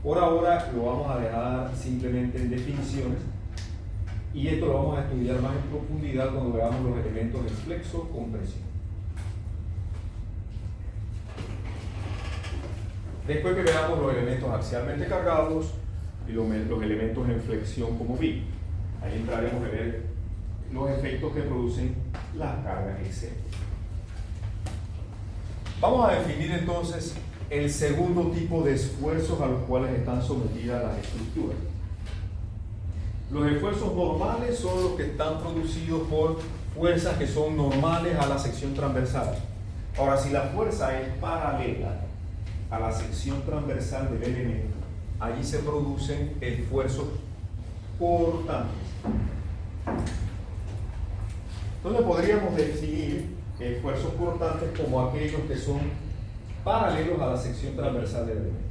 por ahora lo vamos a dejar simplemente en definiciones, y esto lo vamos a estudiar más en profundidad cuando veamos los elementos en flexocompresión. Después que veamos los elementos axialmente cargados y los elementos en flexión como vi, ahí entraremos a ver los efectos que producen las cargas excéntricas. Vamos a definir entonces el segundo tipo de esfuerzos a los cuales están sometidas las estructuras. Los esfuerzos normales son los que están producidos por fuerzas que son normales a la sección transversal. Ahora, si la fuerza es paralela a la sección transversal del elemento, allí se producen esfuerzos cortantes. Entonces podríamos definir esfuerzos cortantes como aquellos que son paralelos a la sección transversal del elemento.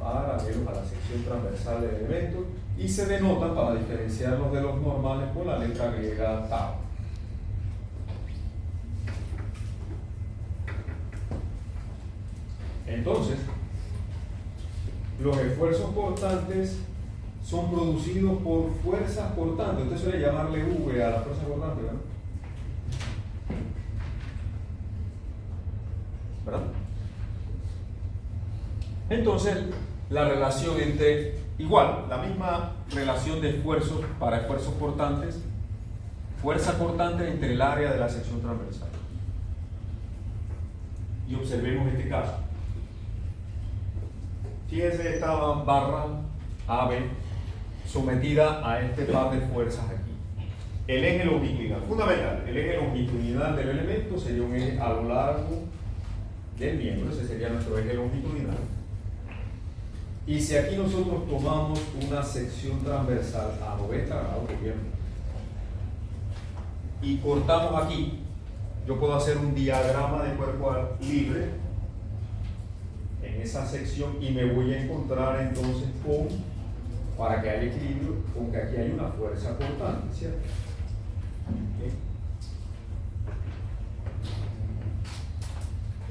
Paralelos a la sección transversal del elemento y se denotan, para diferenciarlos de los normales, por la letra griega tau. Entonces, los esfuerzos cortantes son producidos por fuerzas cortantes. Usted suele llamarle V a la fuerza cortante, ¿verdad? Entonces, la relación entre, igual, la misma relación de esfuerzos para esfuerzos cortantes, fuerza cortante entre el área de la sección transversal. Y observemos este caso. Fíjense esta barra AB sometida a este par de fuerzas aquí. El eje longitudinal, fundamental, el eje longitudinal del elemento sería un eje a lo largo del miembro, ese sería nuestro eje longitudinal. Y si aquí nosotros tomamos una sección transversal a 90 grados, por ejemplo, y cortamos aquí, yo puedo hacer un diagrama de cuerpo libre en esa sección y me voy a encontrar entonces con, para que haya equilibrio, con que aquí hay una fuerza cortante, ¿cierto? ¿Okay?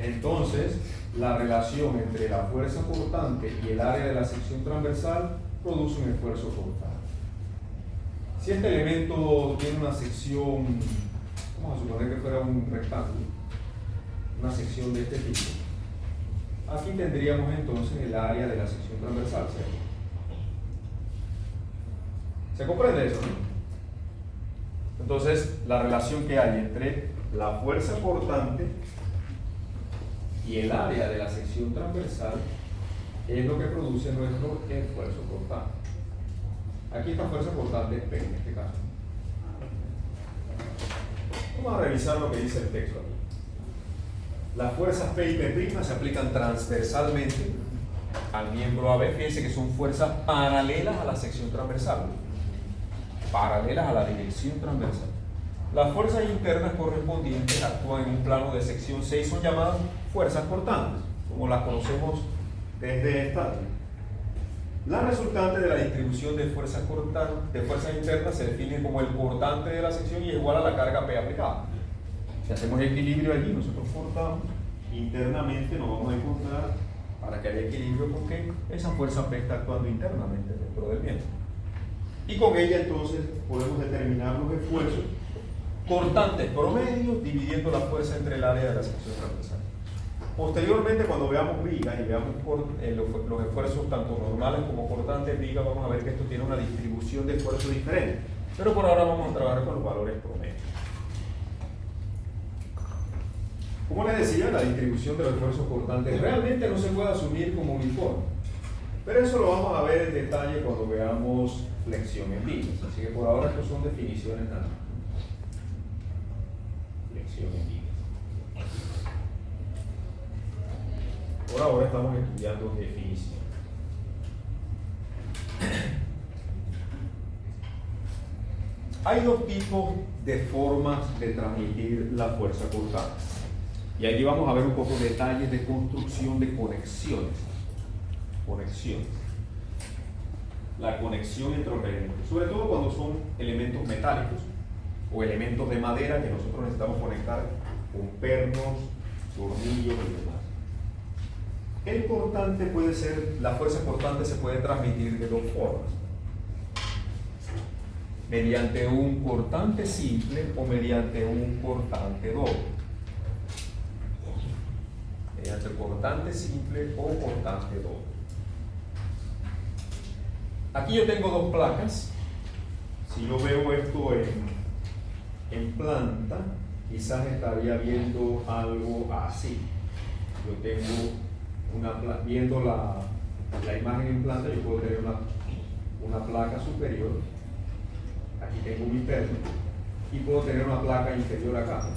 Entonces, la relación entre la fuerza cortante y el área de la sección transversal produce un esfuerzo cortante. Si este elemento tiene una sección, vamos a suponer que fuera un rectángulo, una sección de este tipo, aquí tendríamos entonces el área de la sección transversal, ¿cierto? ¿Se comprende eso, no? Entonces, la relación que hay entre la fuerza cortante y el área de la sección transversal es lo que produce nuestro esfuerzo cortante. Aquí esta fuerza cortante es P en este caso. Vamos a revisar lo que dice el texto aquí. Las fuerzas P y P' se aplican transversalmente al miembro AB. Fíjense que son fuerzas paralelas a la sección transversal, paralelas a la dirección transversal. Las fuerzas internas correspondientes actúan en un plano de sección 6, son llamadas fuerzas cortantes, como las conocemos desde esta área. La resultante de la distribución de fuerzas internas se define como el cortante de la sección y es igual a la carga P aplicada. Si hacemos equilibrio allí, nosotros cortamos, internamente nos vamos a encontrar, para que haya equilibrio, con que esa fuerza P está actuando internamente dentro del miembro. Y con ella entonces podemos determinar los esfuerzos cortantes promedios dividiendo la fuerza entre el área de la sección transversal. Posteriormente, cuando veamos vigas y veamos los esfuerzos tanto normales como cortantes vigas, vamos a ver que esto tiene una distribución de esfuerzos diferente. Pero por ahora vamos a trabajar con los valores promedios. Como les decía, la distribución de los esfuerzos cortantes realmente no se puede asumir como uniforme. Pero eso lo vamos a ver en detalle cuando veamos flexión en vigas. Así que por ahora estos son definiciones nada más. Flexión en vigas. Por ahora estamos estudiando definición. Hay dos tipos de formas de transmitir la fuerza cortante. Y aquí vamos a ver un poco de detalles de construcción de conexiones. Conexiones. La conexión entre los elementos, sobre todo cuando son elementos metálicos o elementos de madera que nosotros necesitamos conectar con pernos, tornillos y demás. El cortante puede ser, la fuerza cortante se puede transmitir de dos formas: mediante un cortante simple o mediante un cortante doble. Mediante cortante simple o cortante doble. Aquí yo tengo dos placas. Si yo veo esto en planta, quizás estaría viendo algo así. Yo tengo viendo la imagen en planta, yo puedo tener una placa superior. Aquí tengo mi perno y puedo tener una placa inferior acá.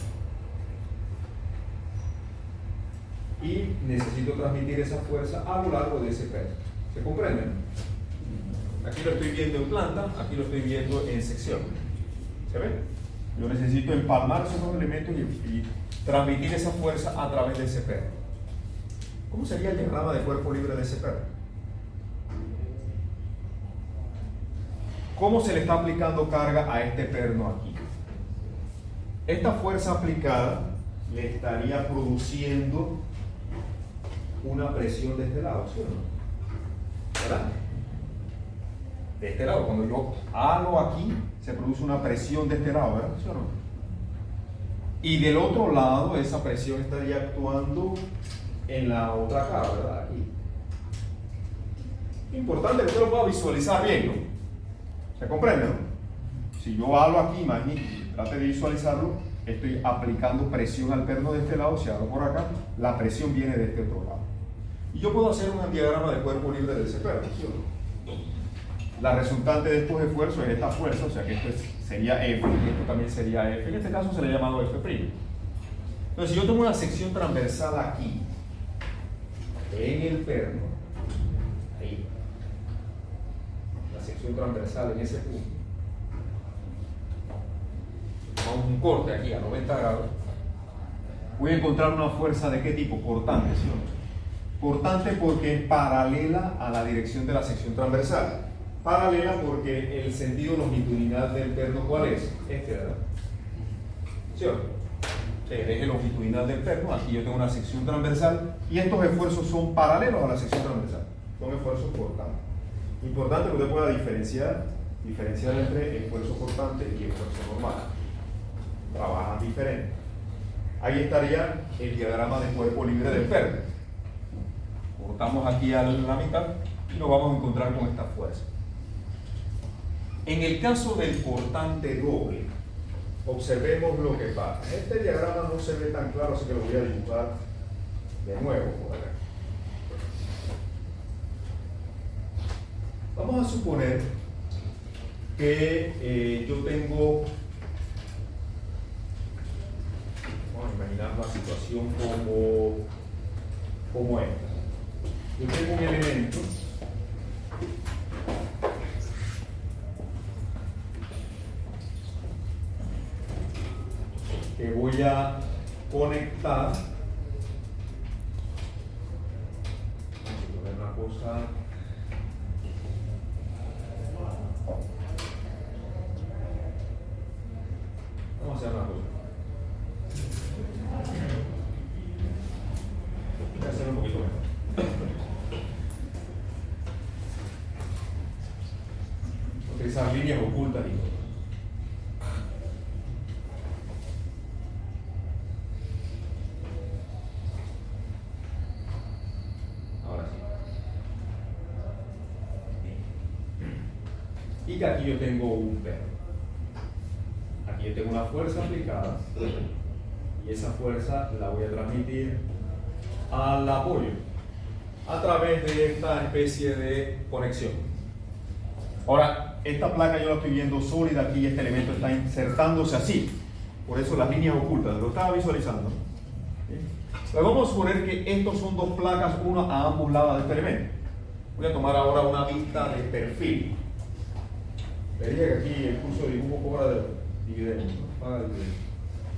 y necesito transmitir esa fuerza a lo largo de ese perno. ¿Se comprende? Aquí lo estoy viendo en planta, aquí lo estoy viendo en sección. ¿Se ve? Yo necesito empalmar esos dos elementos y transmitir esa fuerza a través de ese perno. ¿Cómo sería el diagrama de cuerpo libre de ese perno? ¿Cómo se le está aplicando carga a este perno aquí? Esta fuerza aplicada le estaría produciendo una presión de este lado, ¿sí o no? ¿Verdad? De este lado, cuando yo halo aquí, se produce una presión de este lado, ¿verdad? ¿Sí o no? Y del otro lado, esa presión estaría actuando en la otra cara, ¿verdad? Aquí. Importante que usted lo pueda visualizar bien, ¿no? ¿Se comprende, no? Si yo halo aquí, imagínate, trate de visualizarlo, estoy aplicando presión al perno de este lado, si halo por acá, la presión viene de este otro lado. Y yo puedo hacer un diagrama de cuerpo libre de ese perno, ¿sí o no? La resultante de estos esfuerzos es esta fuerza, o sea que esto sería F, y esto también sería F, en este caso se le ha llamado F'. Entonces, si yo tengo una sección transversal aquí, en el perno, ahí, la sección transversal en ese punto, tomamos un corte aquí a 90 grados, voy a encontrar una fuerza de qué tipo, cortante, ¿sí o no? Cortante porque es paralela a la dirección de la sección transversal. Paralela porque el sentido longitudinal del perno, ¿cuál es? Este, ¿verdad? ¿Sí o no? El eje longitudinal del perno, aquí yo tengo una sección transversal y estos esfuerzos son paralelos a la sección transversal. Son esfuerzos cortantes. Importante que usted pueda diferenciar entre esfuerzo cortante y esfuerzo normal. Trabajan diferente. Ahí estaría el diagrama de cuerpo libre del perno. Cortamos aquí a la mitad y nos vamos a encontrar con esta fuerza. En el caso del cortante doble, observemos lo que pasa. Este diagrama no se ve tan claro, así que lo voy a dibujar de nuevo por acá. Vamos a suponer que yo tengo, vamos a imaginar una situación como esta. Yo tengo un elemento que voy a conectar. Vamos a poner una cosa. Vamos a hacer una cosa. Voy a hacer un poquito mejor. Utilizar líneas ocultas y todo. Y que aquí yo tengo un perno. Aquí yo tengo una fuerza aplicada y esa fuerza la voy a transmitir al apoyo a través de esta especie de conexión. Ahora, esta placa yo la estoy viendo sólida aquí y este elemento está insertándose así. Por eso las líneas ocultas, lo estaba visualizando. Pues vamos a suponer que estos son dos placas, una a ambos lados de este elemento. Voy a tomar ahora una vista de perfil. Vería que aquí el curso de dibujo cobra de dividendos, ¿no? Paga dividendos.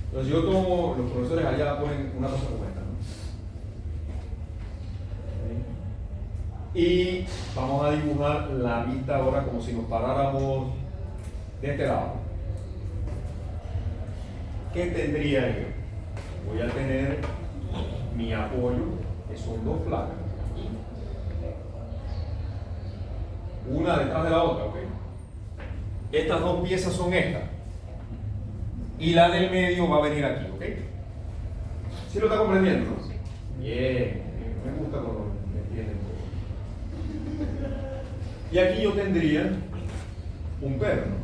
Entonces yo tomo, los profesores allá ponen una cosa como esta, ¿no? Y vamos a dibujar la vista ahora como si nos paráramos de este lado. ¿Qué tendría yo? Voy a tener mi apoyo, que son dos placas, una detrás de la otra, ¿ok? Estas dos piezas son estas. Y la del medio va a venir aquí, ¿ok? ¿Sí lo está comprendiendo, no? Bien, me gusta cuando me entienden todo. Y aquí yo tendría un perno.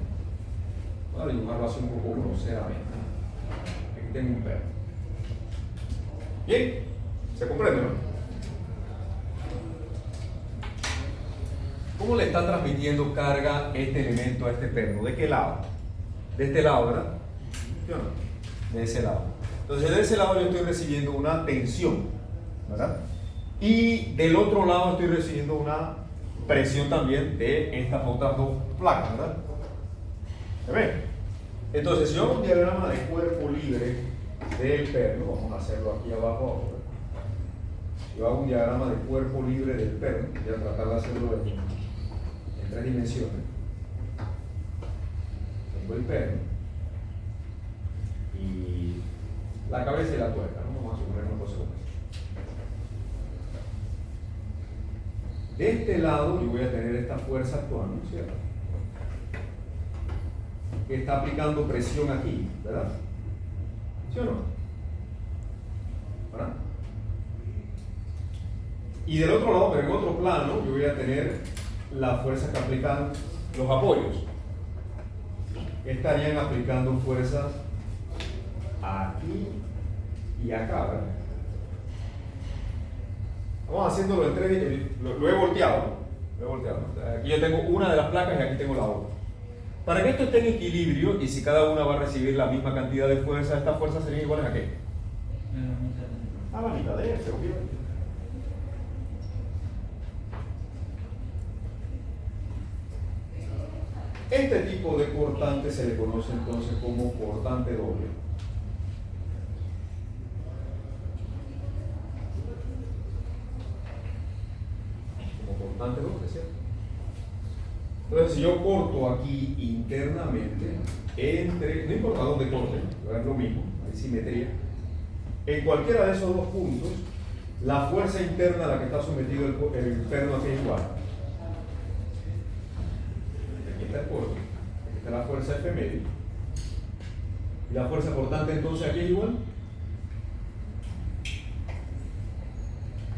Voy a dibujarlo así un poco groseramente. Aquí tengo un perno. Bien, ¿se comprende, no? ¿Cómo le está transmitiendo carga este elemento a este perno? ¿De qué lado? De este lado, ¿verdad? ¿Sí o no? De ese lado. Entonces, de ese lado yo estoy recibiendo una tensión. ¿verdad? Y del otro lado estoy recibiendo una presión también de estas otras dos placas, ¿verdad? ¿Se ve? Entonces, si yo hago un diagrama de cuerpo libre del perno, vamos a hacerlo aquí abajo ahora. Yo hago un diagrama de cuerpo libre del perno, voy a tratar de hacerlo en 3 dimensiones. Tengo el perno y la cabeza y la tuerca, ¿no? Vamos a suponer una cosa como esta. De este lado yo voy a tener esta fuerza actuando, ¿cierto? Que está aplicando presión aquí, ¿verdad? ¿Sí o no? ¿Verdad? Y del otro lado, pero en otro plano, yo voy a tener la fuerza que aplican los apoyos. Estarían aplicando fuerzas aquí y acá, ¿verdad? Vamos haciéndolo en 3, lo he volteado. Aquí yo tengo una de las placas y aquí tengo la otra. Para que esto esté en equilibrio y si cada una va a recibir la misma cantidad de fuerza, estas fuerzas serían iguales a qué? A la mitad de este, obviamente. Este tipo de cortante se le conoce entonces como cortante doble. Como cortante doble, ¿cierto? Entonces, si yo corto aquí internamente, no importa dónde corte, es lo mismo, hay simetría, en cualquiera de esos dos puntos, la fuerza interna a la que está sometido el perno aquí es igual. Aquí está el corte, aquí está la fuerza F medio. Y la fuerza cortante entonces aquí es igual.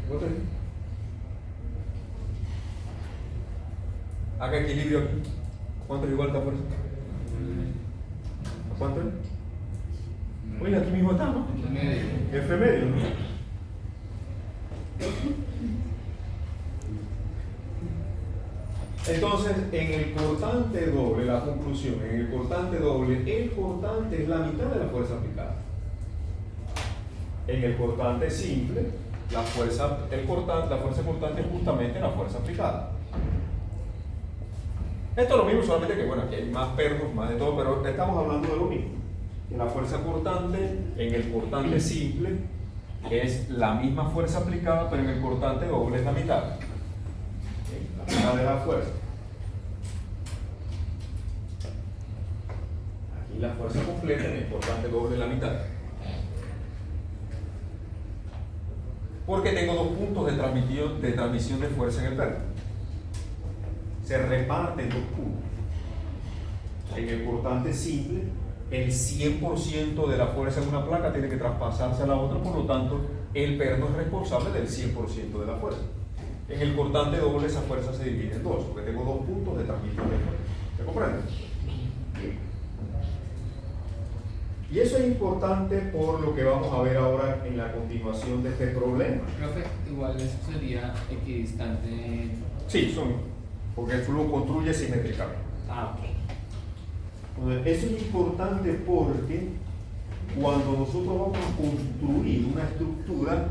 ¿Cuánto es? Haga equilibrio aquí. ¿Cuánto es igual esta fuerza? ¿A cuánto es? Oye, aquí mismo está, ¿no? F medio, ¿no? Entonces, en el cortante doble, la conclusión, en el cortante doble, el cortante es la mitad de la fuerza aplicada. En el cortante simple, la fuerza cortante es justamente la fuerza aplicada. Esto es lo mismo, solamente que bueno, aquí hay más pernos, más de todo, pero estamos hablando de lo mismo. La fuerza cortante en el cortante simple es la misma fuerza aplicada, pero en el cortante doble es la mitad. La mitad de la fuerza. Aquí la fuerza completa, en el cortante doble es la mitad. Porque tengo dos puntos de transmisión de fuerza en el perno. Se reparten dos puntos. En el cortante simple, el 100% de la fuerza en una placa tiene que traspasarse a la otra, por lo tanto, el perno es responsable del 100% de la fuerza. En el cortante doble, esa fuerza se divide en dos, porque tengo dos puntos de transmisión de fuerza. ¿Se comprende? Y eso es importante por lo que vamos a ver ahora en la continuación de este problema. Profe, igual eso sería equidistante. Sí, porque el flujo construye simétricamente. Ok. Entonces, eso es importante porque cuando nosotros vamos a construir una estructura,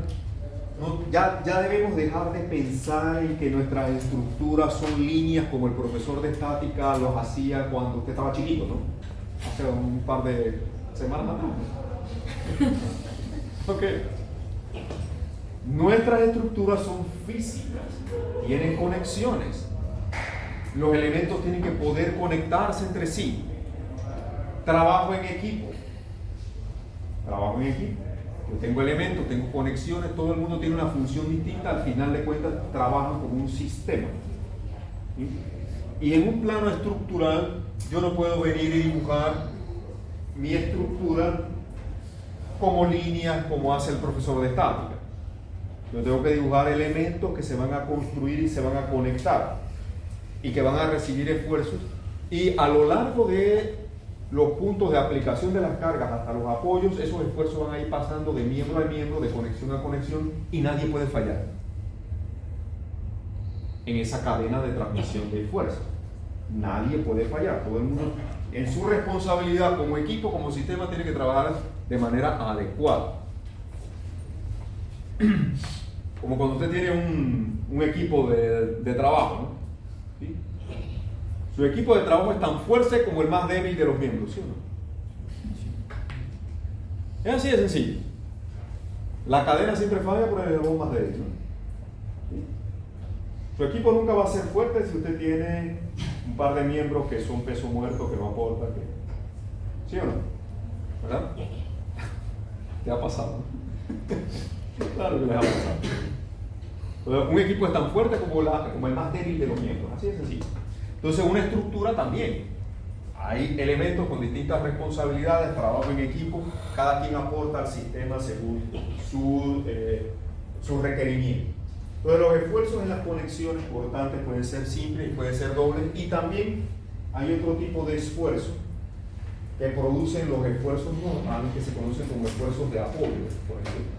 ya debemos dejar de pensar en que nuestras estructuras son líneas como el profesor de estática los hacía cuando usted estaba chiquito, ¿no? Hace un par de semanas atrás. Ok. Nuestras estructuras son físicas, tienen conexiones. Los elementos tienen que poder conectarse entre sí. Trabajo en equipo. Yo tengo elementos, tengo conexiones, todo el mundo tiene una función distinta, al final de cuentas trabajan como un sistema. ¿Sí? Y en un plano estructural, yo no puedo venir y dibujar mi estructura como líneas, como hace el profesor de estática. Yo tengo que dibujar elementos que se van a construir y se van a conectar y que van a recibir esfuerzos, y a lo largo de los puntos de aplicación de las cargas hasta los apoyos, esos esfuerzos van a ir pasando de miembro a miembro, de conexión a conexión, y nadie puede fallar en esa cadena de transmisión de fuerza. Nadie puede fallar. Todo el mundo en su responsabilidad como equipo, como sistema, tiene que trabajar de manera adecuada. como cuando usted tiene un equipo de trabajo, ¿no? ¿Sí? Su equipo de trabajo es tan fuerte como el más débil de los miembros, ¿sí o no? Es así de sencillo. La cadena siempre falla por el eslabón más débil, ¿no? ¿Sí? Su equipo nunca va a ser fuerte si usted tiene un par de miembros que son peso muerto, que no aportan, ¿sí o no? ¿Verdad? ¿Qué ha pasado? Claro que les ha pasado. Entonces, un equipo es tan fuerte como el más débil de los miembros, así de sencillo. Entonces, una estructura también. Hay elementos con distintas responsabilidades, trabajo en equipo, cada quien aporta al sistema según su requerimiento. Entonces, los esfuerzos en las conexiones cortantes pueden ser simples y pueden ser dobles, y también hay otro tipo de esfuerzo que producen los esfuerzos normales, que se conocen como esfuerzos de apoyo, por ejemplo.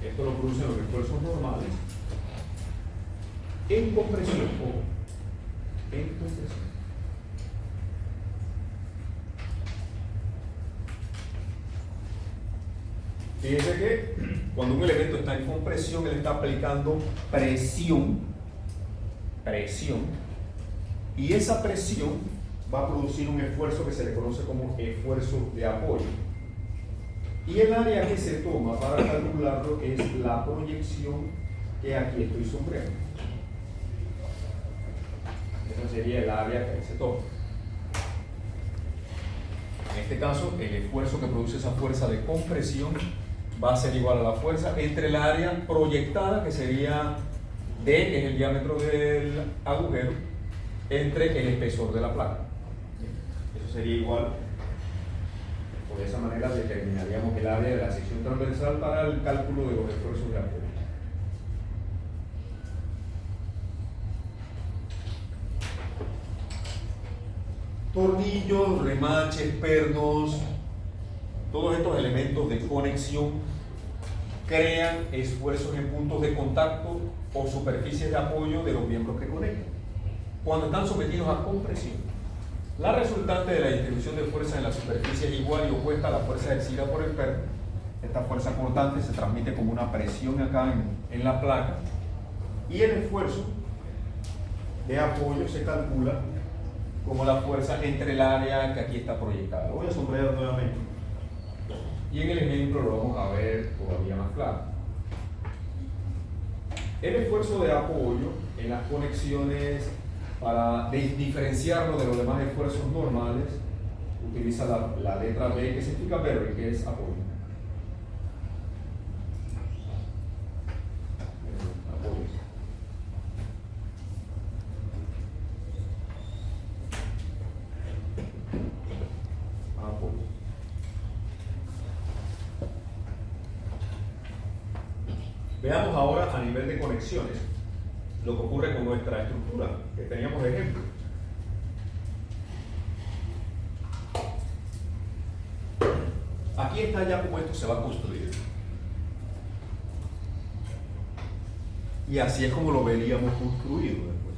Esto lo producen los esfuerzos normales en compresión o en compresión. Fíjense que cuando un elemento está en compresión, él está aplicando presión, y esa presión va a producir un esfuerzo que se le conoce como esfuerzo de apoyo. Y el área que se toma para calcularlo es la proyección que aquí estoy sombreando. Esa sería el área que se toma. En este caso, el esfuerzo que produce esa fuerza de compresión va a ser igual a la fuerza entre el área proyectada, que sería D, que es el diámetro del agujero, entre el espesor de la placa. Eso sería igual. De esa manera determinaríamos el área de la sección transversal para el cálculo de los esfuerzos de apoyo. Tornillos, remaches, pernos, todos estos elementos de conexión crean esfuerzos en puntos de contacto o superficies de apoyo de los miembros que conectan cuando están sometidos a compresión. La resultante de la distribución de fuerza en la superficie es igual y opuesta a la fuerza ejercida por el perno. Esta fuerza cortante se transmite como una presión acá en la placa, y el esfuerzo de apoyo se calcula como la fuerza entre el área que aquí está proyectada. Lo voy a sombrear nuevamente y en el ejemplo lo vamos a ver todavía más claro. El esfuerzo de apoyo en las conexiones, para diferenciarlo de los demás esfuerzos normales, utiliza la letra B, que significa bearing, que es apoyo. Apoyo. Veamos ahora a nivel de conexiones lo que ocurre con nuestra estructura, que teníamos de ejemplo. Aquí está ya cómo esto se va a construir. Y así es como lo veríamos construido después.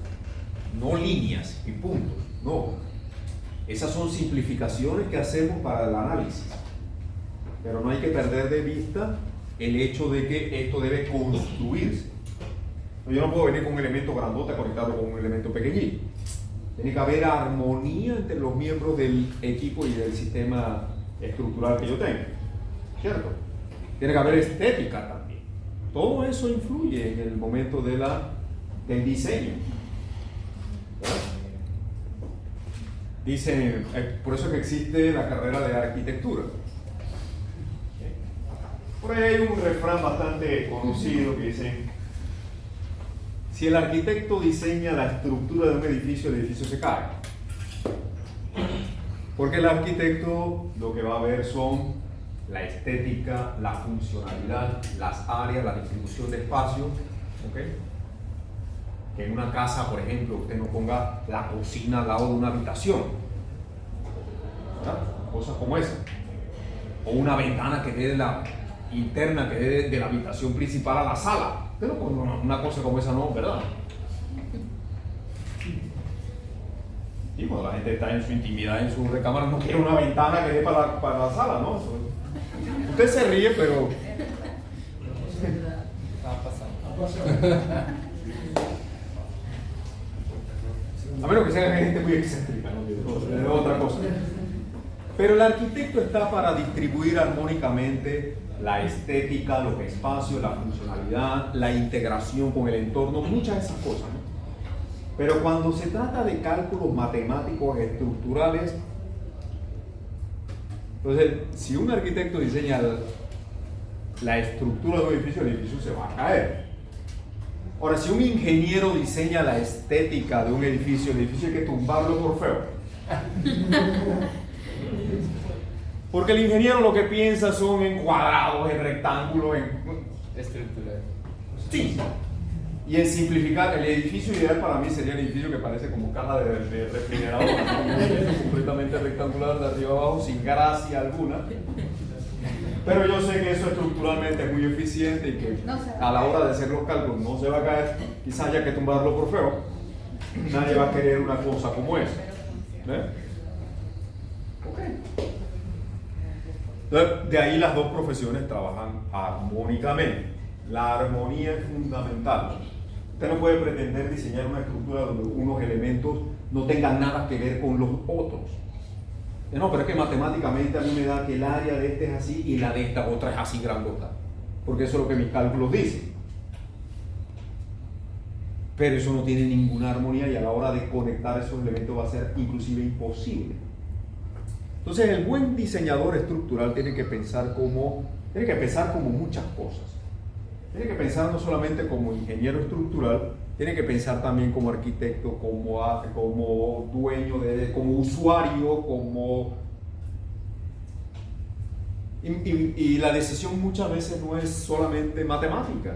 No líneas y puntos, no. Esas son simplificaciones que hacemos para el análisis. Pero no hay que perder de vista el hecho de que esto debe construirse. Yo no puedo venir con un elemento grandote a conectarlo con un elemento pequeñito. Tiene que haber armonía entre los miembros del equipo y del sistema estructural que yo tengo, ¿cierto? Tiene que haber estética también. Todo eso influye en el momento del diseño. ¿Verdad? Dicen, por eso que existe la carrera de arquitectura. Por ahí hay un refrán bastante conocido que dice: si el arquitecto diseña la estructura de un edificio, el edificio se cae. Porque el arquitecto lo que va a ver son la estética, la funcionalidad, las áreas, la distribución de espacio. ¿Okay? Que en una casa, por ejemplo, usted no ponga la cocina al lado de una habitación, ¿verdad? Cosas como esa. O una ventana que dé de la interna, que dé de la habitación principal a la sala. Pero una cosa como esa no, ¿verdad? Y cuando la gente está en su intimidad, en su recámara, no quiere una ventana que dé para la sala, ¿no? Eso Usted se ríe, pero Estaba pasando. a menos que sea gente muy excéntrica, ¿no? Es otra cosa. Pero el arquitecto está para distribuir armónicamente la estética, los espacios, la funcionalidad, la integración con el entorno, muchas de esas cosas, ¿no? Pero cuando se trata de cálculos matemáticos estructurales, entonces, si un arquitecto diseña la estructura de un edificio, el edificio se va a caer. Ahora, si un ingeniero diseña la estética de un edificio, el edificio hay que tumbarlo por feo. Porque el ingeniero lo que piensa son en cuadrados, en rectángulos, en... Estructural. Sí. Y en simplificar, el edificio ideal para mí sería el edificio que parece como caja de refrigerador, ¿no? Completamente rectangular de arriba abajo, sin gracia alguna. Pero yo sé que eso estructuralmente es muy eficiente y que a la hora de hacer los cálculos no se va a caer, quizás haya que tumbarlo por feo. Nadie va a querer una cosa como esa. ¿Ves? Ok. Entonces, de ahí las dos profesiones trabajan armónicamente. La armonía es fundamental. Usted no puede pretender diseñar una estructura donde unos elementos no tengan nada que ver con los otros. No, pero es que matemáticamente a mí me da que el área de este es así y la de esta otra es así grandota. Porque eso es lo que mis cálculos dicen. Pero eso no tiene ninguna armonía y a la hora de conectar esos elementos va a ser inclusive imposible. Entonces el buen diseñador estructural tiene que pensar como muchas cosas. Tiene que pensar no solamente como ingeniero estructural, tiene que pensar también como arquitecto, como dueño, como usuario, y la decisión muchas veces no es solamente matemática.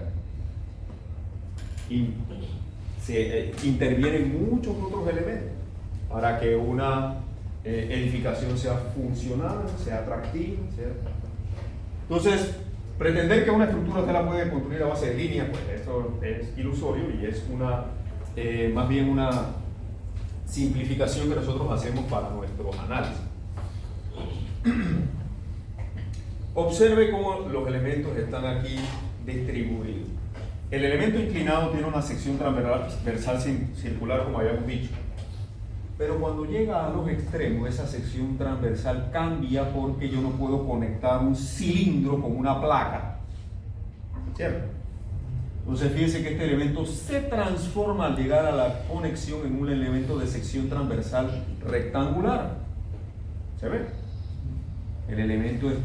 Y se intervienen muchos otros elementos para que una edificación sea funcional, sea atractiva. Entonces, pretender que una estructura usted la puede construir a base de líneas, pues eso es ilusorio y es más bien una simplificación que nosotros hacemos para nuestro análisis. Observe cómo los elementos están aquí distribuidos. El elemento inclinado tiene una sección transversal circular, como habíamos dicho. Pero cuando llega a los extremos, esa sección transversal cambia porque yo no puedo conectar un cilindro con una placa. ¿Cierto? Entonces fíjense que este elemento se transforma al llegar a la conexión en un elemento de sección transversal rectangular. ¿Se ve? El elemento es...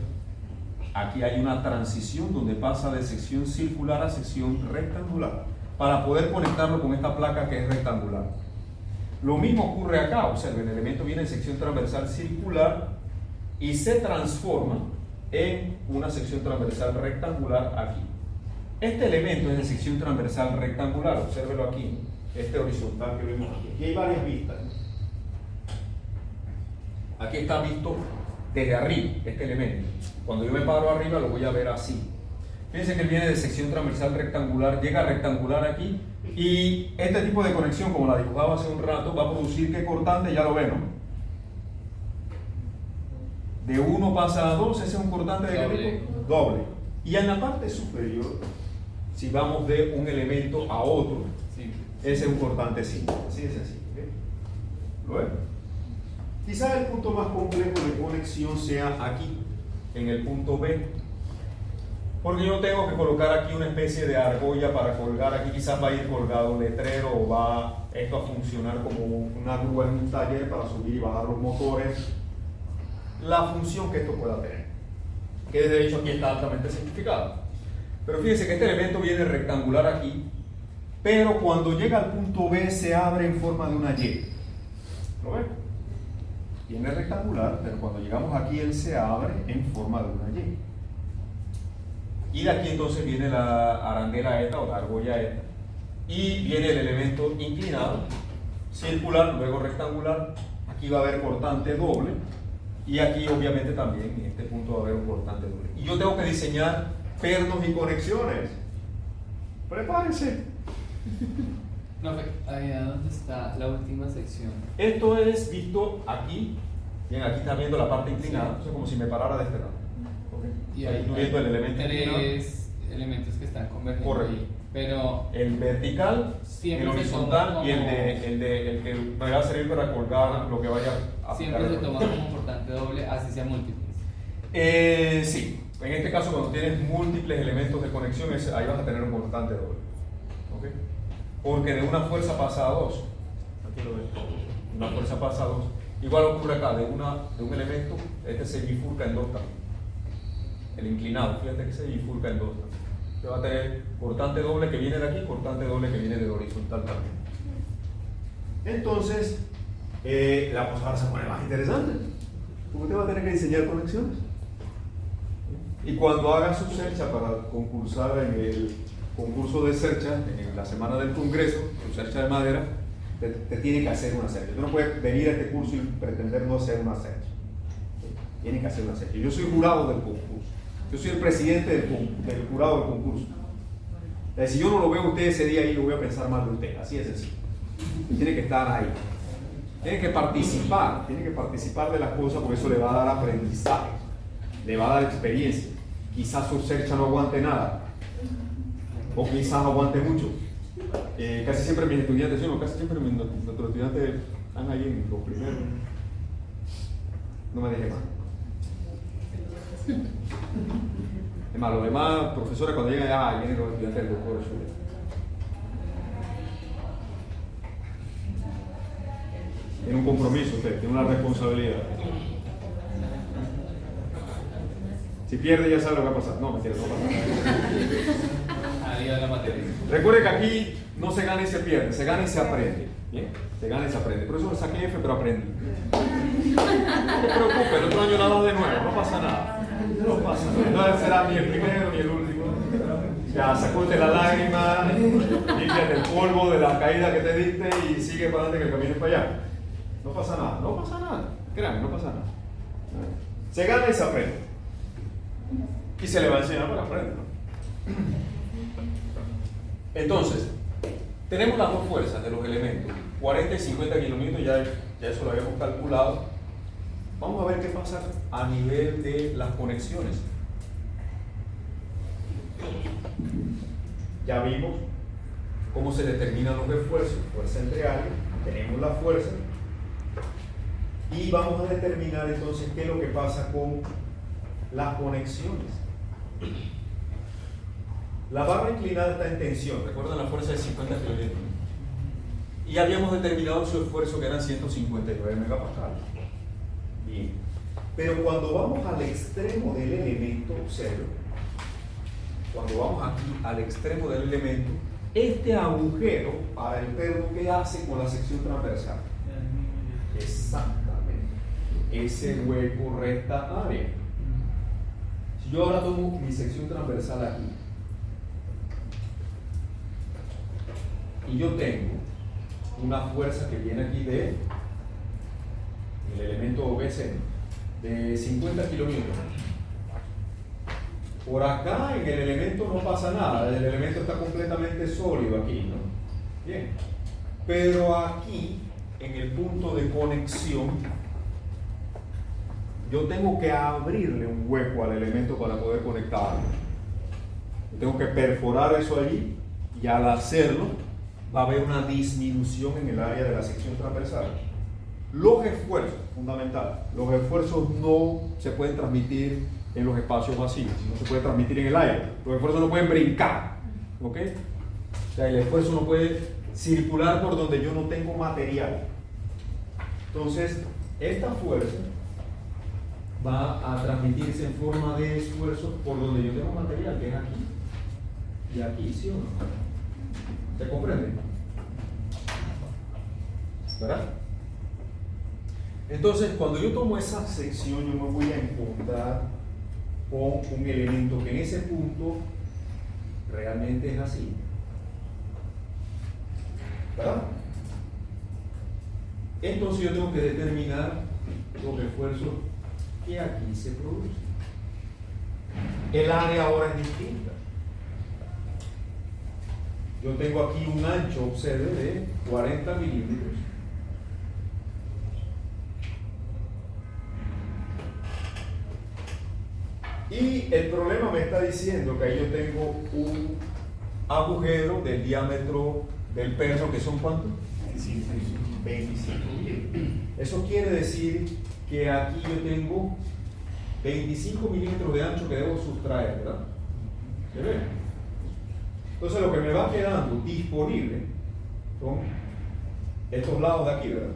Aquí hay una transición donde pasa de sección circular a sección rectangular para poder conectarlo con esta placa que es rectangular. Lo mismo ocurre acá, observen, el elemento viene en sección transversal circular y se transforma en una sección transversal rectangular aquí. Este elemento es de sección transversal rectangular, obsérvelo aquí, este horizontal que vemos aquí. Aquí hay varias vistas. Aquí está visto desde arriba, este elemento. Cuando yo me paro arriba lo voy a ver así. Fíjense que él viene de sección transversal rectangular, llega a rectangular aquí. Y este tipo de conexión, como la dibujaba hace un rato, va a producir que cortante, ya lo ven, ¿no? De 1 pasa a 2, ese es un cortante de qué tipo? Doble. Y en la parte superior, si vamos de un elemento a otro, ese es un cortante simple. Así es así. ¿Okay? ¿Lo ven? Quizás el punto más complejo de conexión sea aquí, en el punto B. Porque yo tengo que colocar aquí una especie de argolla para colgar, aquí quizás va a ir colgado un letrero o va esto a funcionar como una grúa en un taller para subir y bajar los motores. La función que esto pueda tener, que de hecho aquí está altamente simplificado. Pero fíjense que este elemento viene rectangular aquí, pero cuando llega al punto B se abre en forma de una Y. ¿Lo ven? Viene rectangular, pero cuando llegamos aquí él se abre en forma de una Y. Y de aquí entonces viene la arandela esta o la argolla esta. Y viene el elemento inclinado, circular, luego rectangular. Aquí va a haber cortante doble. Y aquí obviamente también en este punto va a haber un cortante doble. Y yo tengo que diseñar pernos y conexiones. Prepárense. No, allá donde está la última sección. Esto es visto aquí. Bien, aquí está viendo la parte inclinada. Eso es como si me parara de este lado. Y Ahí tú viendo el elemento inclinado. 3 elementos que están convergiendo Correcto. ahí. Pero El vertical, Siempre el se horizontal toma y el como- el que me va a servir para colgar lo que vaya a siempre aplicar. se toma como importante doble, así sea múltiples. Sí, en este caso cuando tienes múltiples elementos de conexión, ahí vas a tener un constante doble. ¿Ok? Porque de una fuerza pasa a dos. Aquí lo ves. Una fuerza pasa a dos. Igual ocurre acá, de un elemento, este se bifurca en dos también. El inclinado, fíjate que se bifurca en dos también. Te va a tener cortante doble que viene de aquí, cortante doble que viene de horizontal también. Entonces, la cosa ahora se pone más interesante. Porque usted va a tener que diseñar conexiones. Y cuando haga su cercha para concursar en el concurso de cercha, en la semana del congreso, su cercha de madera, te tiene que hacer una cercha. Tú no puedes venir a este curso y pretender no hacer una cercha. Tiene que hacer una cercha. Yo soy jurado del concurso. Yo soy el presidente del jurado del concurso. Si yo no lo veo a usted ese día ahí, yo voy a pensar mal de usted. Así es sencillo. Tiene que estar ahí. Tiene que participar de las cosas porque eso le va a dar aprendizaje, le va a dar experiencia. Quizás su cercha no aguante nada, o quizás aguante mucho. Casi siempre mis estudiantes, nuestros estudiantes están ahí en los primeros. No me deje mal. Es más, los demás profesores cuando llegan, vienen los estudiantes del doctor. Tiene un compromiso usted, tiene una responsabilidad. Si pierde ya sabe lo que va a pasar. No, mentira, no pasa nada. Adiós la materia. Recuerde que aquí no se gana y se pierde, se gana y se aprende. Bien, se gana y se aprende. Por eso saqué F, pero aprendí. No te preocupes, el otro año la das de nuevo, no pasa nada. No pasa nada. No será ni el primero ni el último. Ya, sacúdete la lágrima, límpiate el polvo de la caída que te diste y sigue para adelante que el camino es para allá. No pasa nada, no pasa nada. Créanme, no pasa nada. Se gana y se aprende. Y se le va a enseñar para que aprenda, ¿no? Entonces, tenemos las dos fuerzas de los elementos, 40 y 50 kilómetros, ya eso lo habíamos calculado. Vamos a ver qué pasa a nivel de las conexiones. Ya vimos cómo se determinan los esfuerzos, fuerza entre áreas, tenemos la fuerza y vamos a determinar entonces qué es lo que pasa con las conexiones. La barra inclinada está en tensión, recuerdan la fuerza de 50 kilonewtons. Y habíamos determinado su esfuerzo que eran 159 megapascales. Bien. Pero cuando vamos al extremo del elemento, observe, cuando vamos aquí al extremo del elemento, este agujero para el perno, ¿qué hace con la sección transversal? Exactamente. Ese hueco resta área. Si yo ahora tomo mi sección transversal aquí, y yo tengo una fuerza que viene aquí de el elemento BC de 50 kilonewtons. Por acá en el elemento no pasa nada, el elemento está completamente sólido aquí, ¿no? Bien. Pero aquí, en el punto de conexión, yo tengo que abrirle un hueco al elemento para poder conectarlo. Tengo que perforar eso allí y al hacerlo va a haber una disminución en el área de la sección transversal. Los esfuerzos, fundamental, los esfuerzos no se pueden transmitir en los espacios vacíos, no se puede transmitir en el aire. Los esfuerzos no pueden brincar, ¿ok? O sea, el esfuerzo no puede circular por donde yo no tengo material. Entonces, esta fuerza va a transmitirse en forma de esfuerzo por donde yo tengo material, que es aquí y aquí, ¿sí o no? ¿Se comprende? ¿Verdad? Entonces, cuando yo tomo esa sección, yo me voy a encontrar con un elemento que en ese punto realmente es así. ¿Verdad? Entonces yo tengo que determinar los esfuerzos que aquí se producen. El área ahora es distinta. Yo tengo aquí un ancho, observe, de 40 milímetros. Y el problema me está diciendo que ahí yo tengo un agujero del diámetro del perno, que son ¿cuántos? 25 milímetros. Eso quiere decir que aquí yo tengo 25 milímetros de ancho que debo sustraer, ¿verdad? ¿Se ve? Entonces lo que me va quedando disponible son estos lados de aquí, ¿verdad?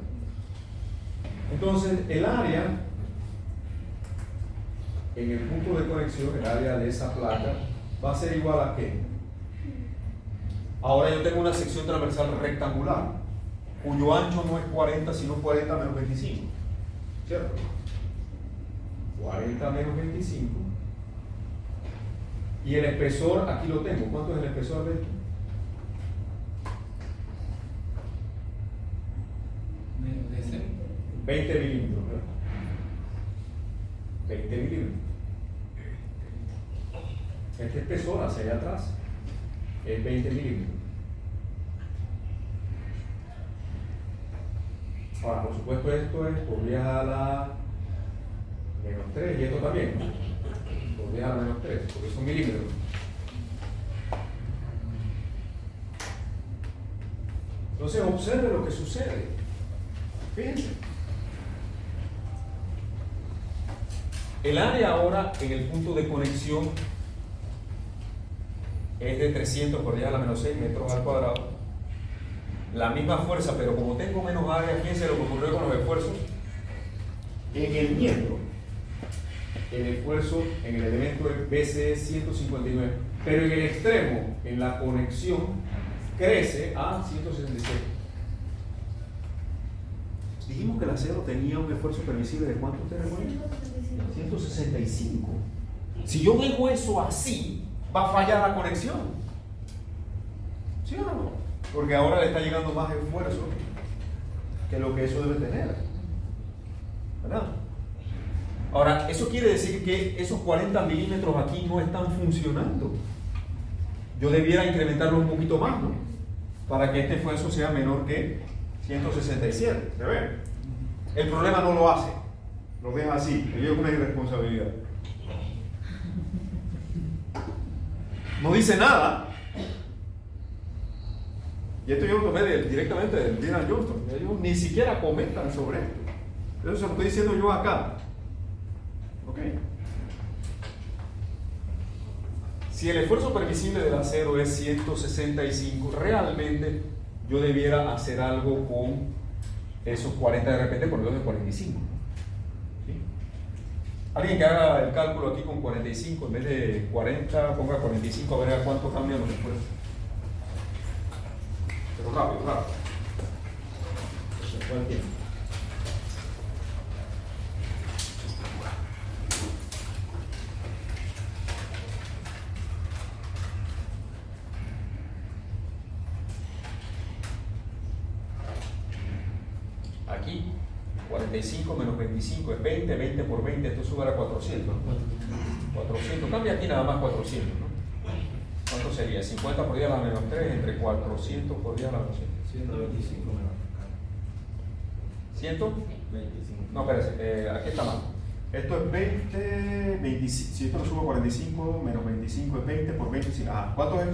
Entonces el área en el punto de conexión, el área de esa placa, va a ser igual a ¿qué? Ahora yo tengo una sección transversal rectangular, cuyo ancho no es 40, sino 40 menos 25, ¿cierto? 40 menos 25. Y el espesor, aquí lo tengo. ¿Cuánto es el espesor de esto? De ese. 20 milímetros, ¿verdad? 20 milímetros. Este espesor hacia allá atrás es 20 milímetros. Ahora, por supuesto, esto es por 10 a la menos 3 y esto también, ¿no? Por 10 a la menos 3, porque son milímetros. Entonces, observe lo que sucede. Fíjense. El área ahora en el punto de conexión es de 300 por 10 a la menos 6 metros al cuadrado. La misma fuerza, pero como tengo menos área, fíjense lo que ocurrió con los esfuerzos. En el miembro, el esfuerzo en el elemento es BCE 159, pero en el extremo, en la conexión, crece a 167. Dijimos que el acero tenía un esfuerzo permisible de ¿cuánto ustedes recuerdan? 165. Si yo dejo eso así, va a fallar la conexión. ¿Sí o no? Porque ahora le está llegando más esfuerzo que lo que eso debe tener. ¿Verdad? Ahora, eso quiere decir que esos 40 milímetros aquí no están funcionando. Yo debiera incrementarlo un poquito más, ¿no? Para que este esfuerzo sea menor que 167. ¿Se ve? El problema no lo hace. Lo deja así. Yo es una irresponsabilidad. No dice nada. Y esto yo lo tomé directamente del Dylan Johnston. Ellos ni siquiera comentan sobre esto. Eso se lo estoy diciendo yo acá. ¿Ok? Si el esfuerzo permisible del acero es 165, realmente yo debiera hacer algo con esos 40 de repente, por menos de 45. ¿Sí? Alguien que haga el cálculo aquí con 45, en vez de 40, ponga 45, a ver a cuánto cambian los esfuerzos. Pero rápido, rápido. Se fue el tiempo. Aquí, 45 menos 25 es 20, 20 por 20, esto sube a 400. 400, cambia aquí nada más 400, ¿no? ¿Cuánto sería? 50 por 10 a la menos 3 entre 400 por 10 a la menos 125 menos. 100. 25. No, espérese, aquí está mal. Esto es 20, 25, si esto lo subo a 45, menos 25 es 20 por 25. Ah, ¿cuánto es?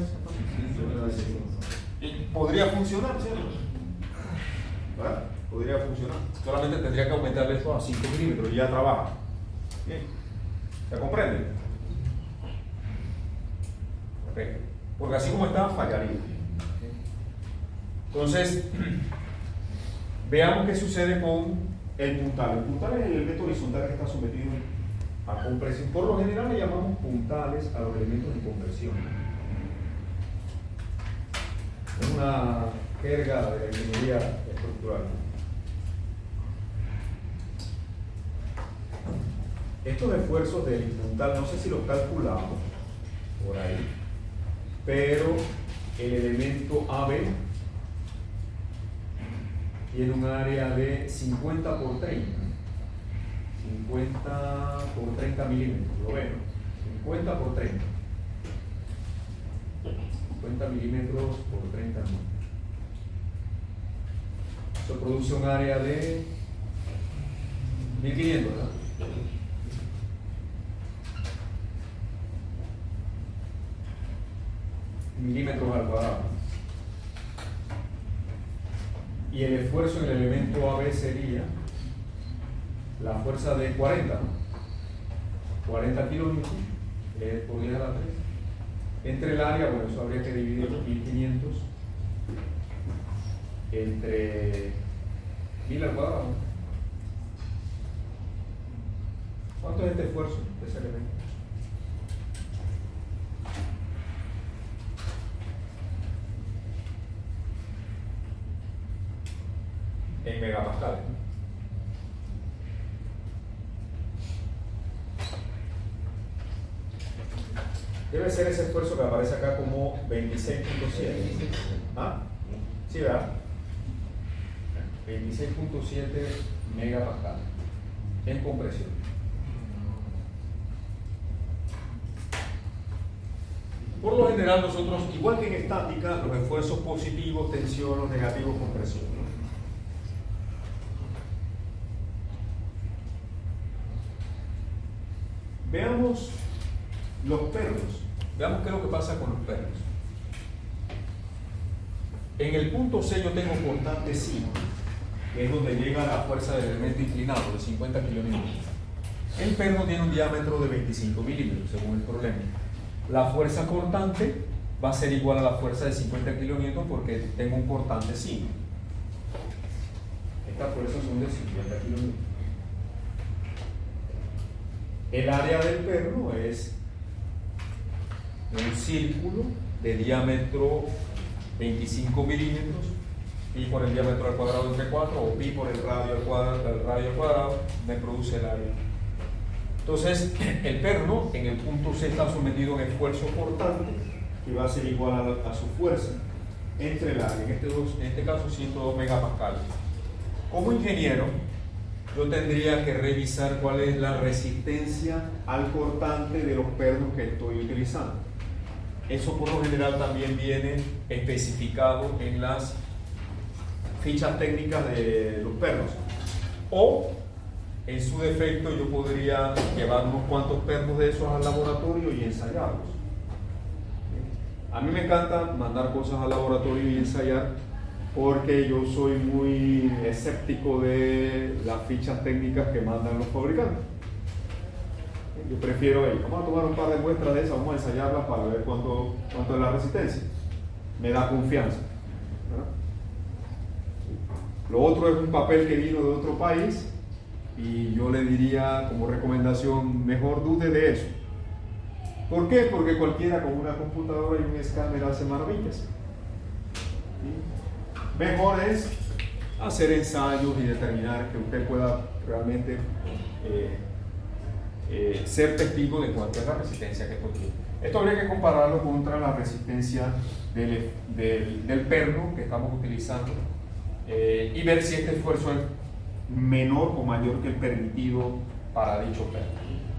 125. Y podría funcionar, ¿cierto? ¿Verdad? Podría funcionar. Solamente tendría que aumentarle esto a 5 milímetros y ya trabaja. Bien. ¿Se comprende? Ok. Porque así como está, fallaría. Entonces, veamos qué sucede con el puntal. El puntal es el elemento horizontal que está sometido a compresión. Por lo general le llamamos puntales a los elementos de compresión. Es una jerga de la ingeniería estructural. Estos esfuerzos del puntal, no sé si los calculamos por ahí, pero el elemento AB tiene un área de 50 por 30. 50 por 30 milímetros, lo ven, 50 por 30. 50 milímetros por 30 milímetros. Eso produce un área de 1500, ¿verdad? milímetros al cuadrado. Y el esfuerzo en el elemento AB sería la fuerza de 40, ¿no? 40 kilonewtons por 10 a la 3. Entre el área, bueno, eso habría que dividir 1500 entre 1000 al cuadrado. ¿Cuánto es este esfuerzo de ese elemento? En megapascales, ¿no? Debe ser ese esfuerzo que aparece acá como 26.7. ¿Ah? Sí, ¿verdad? 26.7 megapascales en compresión. Por lo general nosotros, igual que en estática, los esfuerzos positivos, tensión, los negativos, compresión, ¿no? Veamos los pernos. Veamos qué es lo que pasa con los pernos. En el punto C yo tengo constante psi, que es donde llega la fuerza del elemento inclinado de 50 kN. El perno tiene un diámetro de 25 milímetros, según el problema. La fuerza cortante va a ser igual a la fuerza de 50 kN porque tengo un cortante psi. Estas fuerzas son de 50 kN. El área del perno es un círculo de diámetro 25 milímetros, pi por el diámetro al cuadrado entre 4 o pi por el radio al cuadrado, me produce el área. Entonces, el perno en el punto C está sometido a un esfuerzo cortante que va a ser igual a su fuerza entre el área, en este caso 102 megapascales. Como ingeniero, yo tendría que revisar cuál es la resistencia al cortante de los pernos que estoy utilizando. Eso por lo general también viene especificado en las fichas técnicas de los pernos. O, en su defecto, yo podría llevar unos cuantos pernos de esos al laboratorio y ensayarlos. A mí me encanta mandar cosas al laboratorio y ensayar porque yo soy muy escéptico de las fichas técnicas que mandan los fabricantes. Yo prefiero, vamos a tomar un par de muestras de esas, vamos a ensayarlas para ver cuánto es la resistencia. Me da confianza, ¿verdad? Lo otro es un papel que vino de otro país y yo le diría como recomendación, mejor dude de eso. ¿Por qué? Porque cualquiera con una computadora y un escáner hace maravillas. ¿Sí? Mejor es hacer ensayos y determinar que usted pueda realmente ser testigo de cuánto es la resistencia que esto tiene. Esto habría que compararlo contra la resistencia del perno que estamos utilizando y ver si este esfuerzo es menor o mayor que el permitido para dicho perno.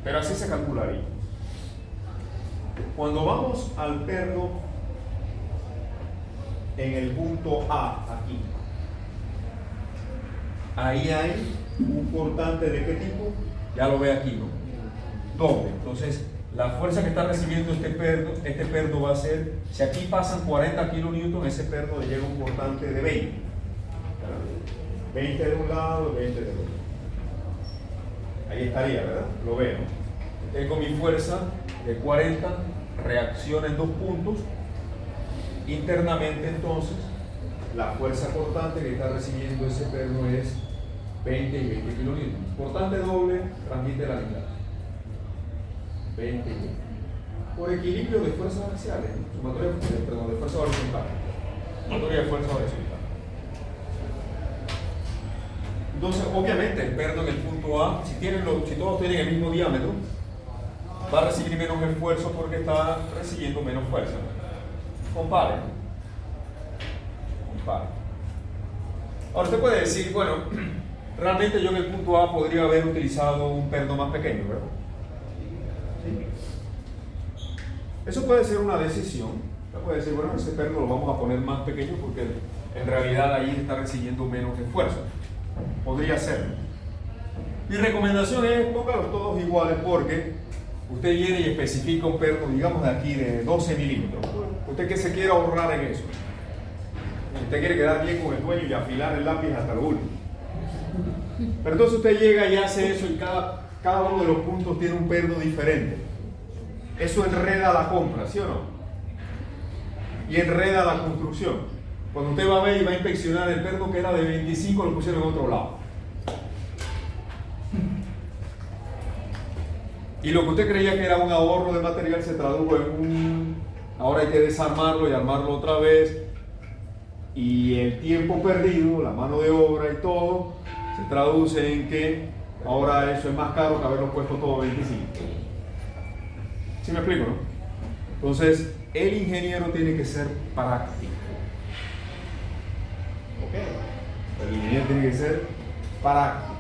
Pero así se calcularía. Cuando vamos al perno en el punto A, aquí, ahí hay un cortante de qué tipo, ya lo ve aquí, ¿no? Doble. Entonces, la fuerza que está recibiendo este perno va a ser, si aquí pasan 40 kilonewtons, ese perno le llega un cortante de 20. 20 de un lado, 20 del otro. Ahí estaría, ¿verdad? Lo veo. Tengo mi fuerza de 40, reacciona en dos puntos. Internamente, entonces, la fuerza cortante que está recibiendo ese perno es 20 y 20 kilonewtons. Cortante doble, transmite la mitad. 20 y 20. Por equilibrio de fuerzas axiales, ¿no? Sumatoria de fuerza horizontal. Sumatoria de fuerza horizontal. Entonces, obviamente, el perno en el punto A, si todos tienen el mismo diámetro, va a recibir menos esfuerzo porque está recibiendo menos fuerza. Compare. Ahora usted puede decir, bueno, realmente yo en el punto A podría haber utilizado un perno más pequeño, ¿verdad? ¿Sí? Eso puede ser una decisión. Usted puede decir, bueno, ese perno lo vamos a poner más pequeño porque en realidad ahí está recibiendo menos esfuerzo. Podría ser. Mi recomendación es póngalos todos iguales porque usted viene y especifica un perno, digamos de aquí, de 12 milímetros. ¿Usted qué se quiere ahorrar en eso? Usted quiere quedar bien con el dueño y afilar el lápiz hasta lo último. Pero entonces usted llega y hace eso y cada uno de los puntos tiene un perno diferente. Eso enreda la compra, ¿sí o no? Y enreda la construcción. Cuando usted va a ver y va a inspeccionar el perno que era de 25, lo pusieron en otro lado. Y lo que usted creía que era un ahorro de material se tradujo en un... Ahora hay que desarmarlo y armarlo otra vez. Y el tiempo perdido, la mano de obra y todo, se traduce en que ahora eso es más caro que haberlo puesto todo 25. ¿Sí me explico, no? Entonces, el ingeniero tiene que ser práctico. ¿Ok? El ingeniero tiene que ser práctico.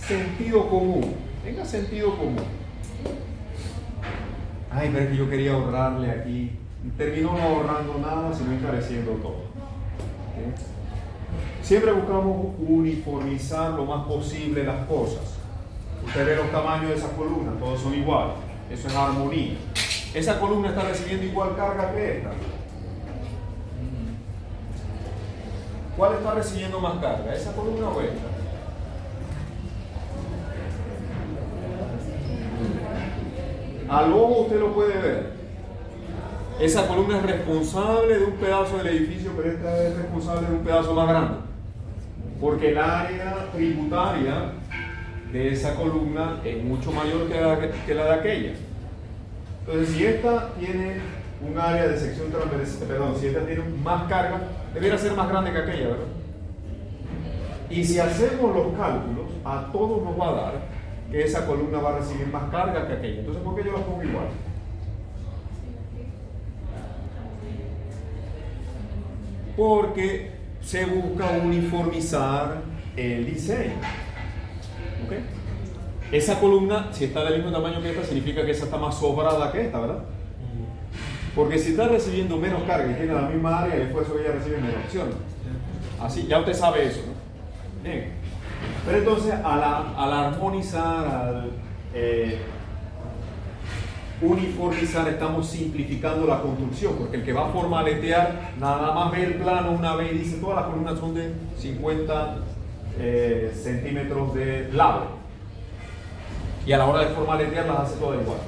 Sentido común. Tenga sentido común. Ay, pero es que yo quería ahorrarle aquí. Y terminó no ahorrando nada, sino encareciendo todo. ¿Okay? Siempre buscamos uniformizar lo más posible las cosas. Usted ve los tamaños de esas columnas, todos son iguales. Eso es armonía. Esa columna está recibiendo igual carga que esta. ¿Cuál está recibiendo más carga? ¿Esa columna o esta? Al ojo usted lo puede ver. Esa columna es responsable de un pedazo del edificio, pero esta es responsable de un pedazo más grande. Porque el área tributaria de esa columna es mucho mayor que la de aquella. Entonces, si esta tiene un área de sección transversal, perdón, si esta tiene más carga, debería ser más grande que aquella, ¿verdad? Y si hacemos los cálculos, a todos nos va a dar que esa columna va a recibir más carga que aquella. Entonces, ¿por qué yo las pongo igual? Porque se busca uniformizar el diseño. ¿Ok? Esa columna, si está del mismo tamaño que esta, significa que esa está más sobrada que esta, ¿verdad? Porque si está recibiendo menos carga y tiene la misma área, el esfuerzo que ella recibe es menor, ¿sí o no? Así, ya usted sabe eso, ¿no? Bien. Pero entonces, al armonizar, al uniformizar, estamos simplificando la construcción, porque el que va a formaletear nada más ve el plano una vez y dice todas las columnas son de 50 centímetros de lado. Y a la hora de formaletear las hace todas igual.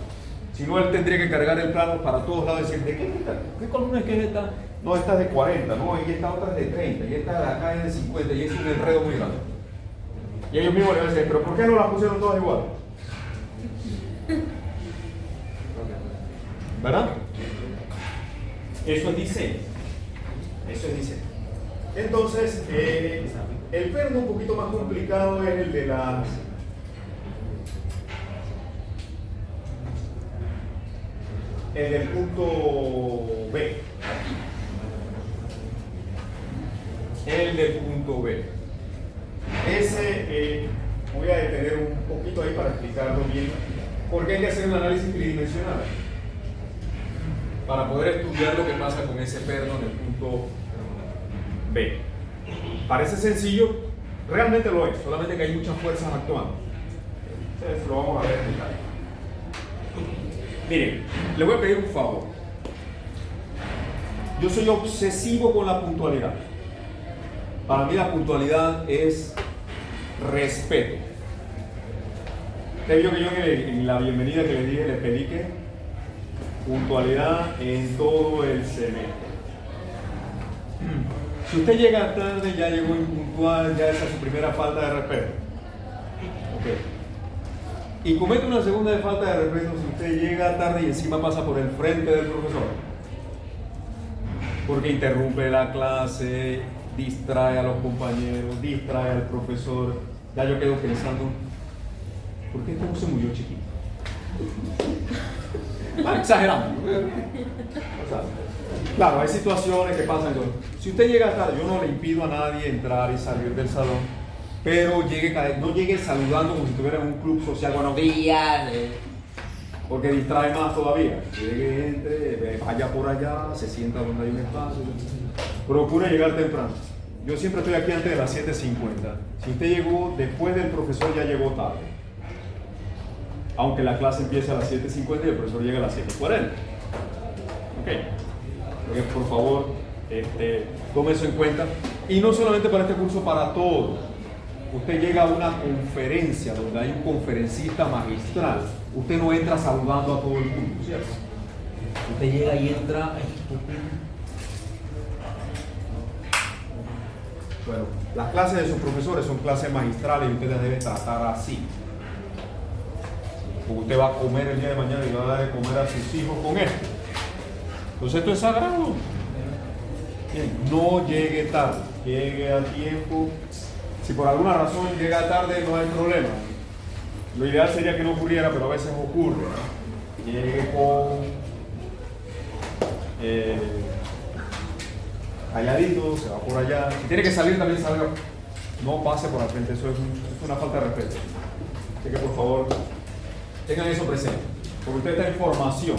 Si no, él tendría que cargar el plano para todos lados y decir, ¿de qué es esta? ¿Qué columna es que es esta? No, esta es de 40, no, y esta otra es de 30, y esta de acá es de 50, y es un enredo muy grande. Y ellos mismos le van a decir, ¿pero por qué no las pusieron todas igual? ¿Verdad? Eso es diseño. Eso es diseño. Entonces, el perno un poquito más complicado es el de las... El del punto B. El del punto B. Ese voy a detener un poquito ahí para explicarlo bien, porque hay que hacer un análisis tridimensional para poder estudiar lo que pasa con ese perno en el punto B. Parece sencillo, realmente lo es, solamente que hay muchas fuerzas actuando. Entonces lo vamos a ver en detalle. Miren, le voy a pedir un favor. Yo soy obsesivo con la puntualidad. Para mí la puntualidad es respeto. Usted vio que yo en la bienvenida que le dije le pedí que puntualidad en todo el semestre. Si usted llega tarde, ya llegó impuntual, ya esa es su primera falta de respeto. Okay. Y comete una segunda de falta de respeto si usted llega tarde y encima pasa por el frente del profesor. Porque interrumpe la clase, distrae a los compañeros, distrae al profesor. Ya yo quedo pensando, ¿por qué este no se murió chiquito? Exagerando. O sea, claro, hay situaciones que pasan. Si usted llega tarde, yo no le impido a nadie entrar y salir del salón. Pero no llegue saludando como si estuviera en un club social. Buenos días. Porque distrae más todavía. Llegue, entre, vaya por allá, se sienta donde hay un espacio. Procure llegar temprano. Yo siempre estoy aquí antes de las 7:50. Si usted llegó después del profesor, ya llegó tarde. aunque la clase empiece a las 7:50 y el profesor llega a las 7:40. Ok. Entonces, por favor, tome eso en cuenta. Y no solamente para este curso, para todo. Usted llega a una conferencia donde hay un conferencista magistral. Usted no entra saludando a todo el mundo, ¿cierto? Usted llega y entra. Bueno, las clases de sus profesores son clases magistrales y ustedes deben tratar así. Porque usted va a comer el día de mañana y va a dar de comer a sus hijos con esto. Entonces esto es sagrado. Bien, no llegue tarde, llegue a tiempo. Si por alguna razón llega tarde, no hay problema. Lo ideal sería que no ocurriera, pero a veces ocurre, ¿no? Llegue con calladito, se va por allá. Si tiene que salir, también salga. No pase por al frente, eso es una falta de respeto. Así que por favor, tengan eso presente. Porque usted está en formación.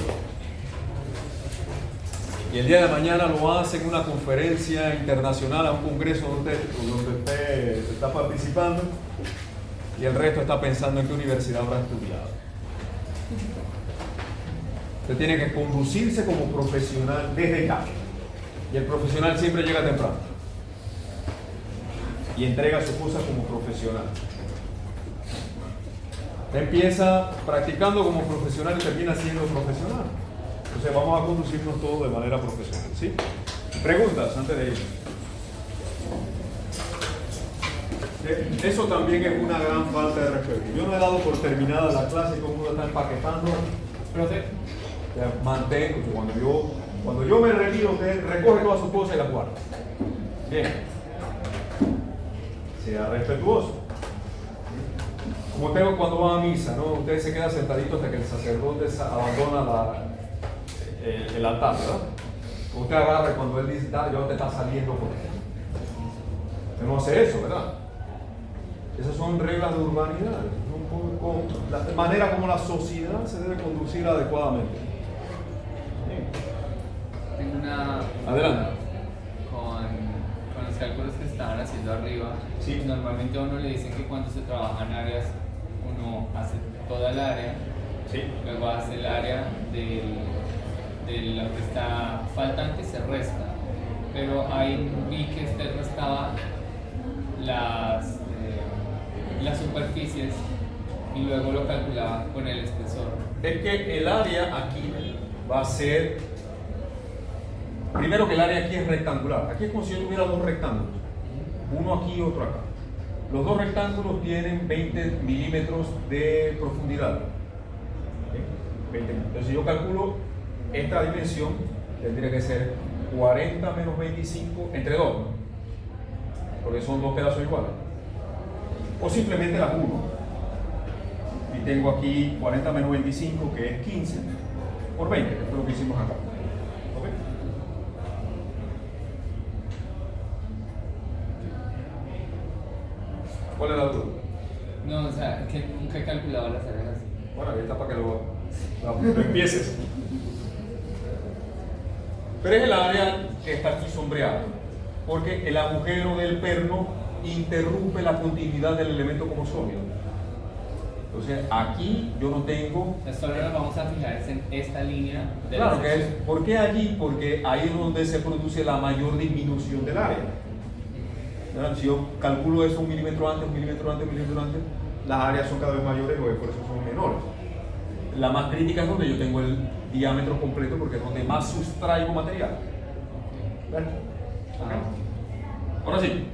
Y el día de mañana lo hace en una conferencia internacional, a un congreso donde usted está participando y el resto está pensando en qué universidad habrá estudiado. Usted tiene que conducirse como profesional desde casa. Y el profesional siempre llega temprano. Y entrega sus cosas como profesional. Usted empieza practicando como profesional y termina siendo profesional. Entonces vamos a conducirnos todos de manera profesional, ¿sí? Preguntas antes de ir. Eso también es una gran falta de respeto. Yo no he dado por terminada la clase y todo el mundo está empaquetando. Profe, Mantengo, cuando yo me retiro, usted recoge todas sus cosas y las guarda. Bien. Sea respetuoso. Como usted cuando va a misa, ¿no? Usted se queda sentadito hasta que el sacerdote abandona el altar, ¿verdad? Usted agarra cuando él dice, ya te está saliendo por él. Usted no hace eso, ¿verdad? Esas son reglas de urbanidad, la manera como la sociedad se debe conducir adecuadamente. tengo una... Adelante. Con los cálculos que estaban haciendo arriba, Sí. normalmente a uno le dicen que cuando se trabaja en áreas, uno hace toda el área, Sí. luego hace el área de lo que está faltante, se resta. Pero ahí vi que usted restaba las superficies y luego lo calculaba con el espesor. Es que el área aquí va a ser, primero que el área aquí es rectangular. Aquí es como si yo tuviera dos rectángulos, uno aquí y otro acá. Los dos rectángulos tienen 20 milímetros de profundidad. ¿Sí? 20. Entonces si yo calculo esta dimensión, tendría que ser 40 menos 25 entre 2, ¿no? Porque son dos pedazos iguales. O simplemente las 1. Y tengo aquí 40 menos 25, que es 15, por 20, que fue lo que hicimos acá. ¿Ok? ¿Cuál es la duda? No, o sea, que nunca he calculado las áreas así. Bueno, ahí está para que lo empieces. Pero es el área que está aquí sombreada, porque el agujero del perno interrumpe la continuidad del elemento como sólido. Entonces aquí yo no tengo... O sea, solo nos vamos a fijar en esta línea de Claro la que es. sección. ¿Por qué allí? Porque ahí es donde se produce la mayor disminución del área. ¿Verdad? Si yo calculo eso un milímetro antes, las áreas son cada vez mayores, los esfuerzos son menores. La más crítica es donde yo tengo el diámetro completo, porque es donde más sustraigo material. ¿Verdad? Ahora sí.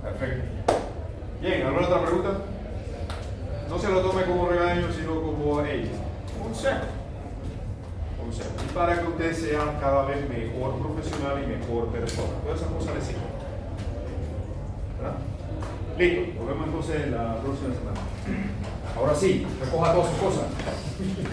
Perfecto. Bien, ¿alguna otra pregunta? No se lo tome como regaño, sino como consejo. Y para que usted sea cada vez mejor profesional y mejor persona. Todas esas cosas le sirven. ¿Verdad? Listo, nos vemos entonces la próxima semana. Ahora sí, recoja todas sus cosas.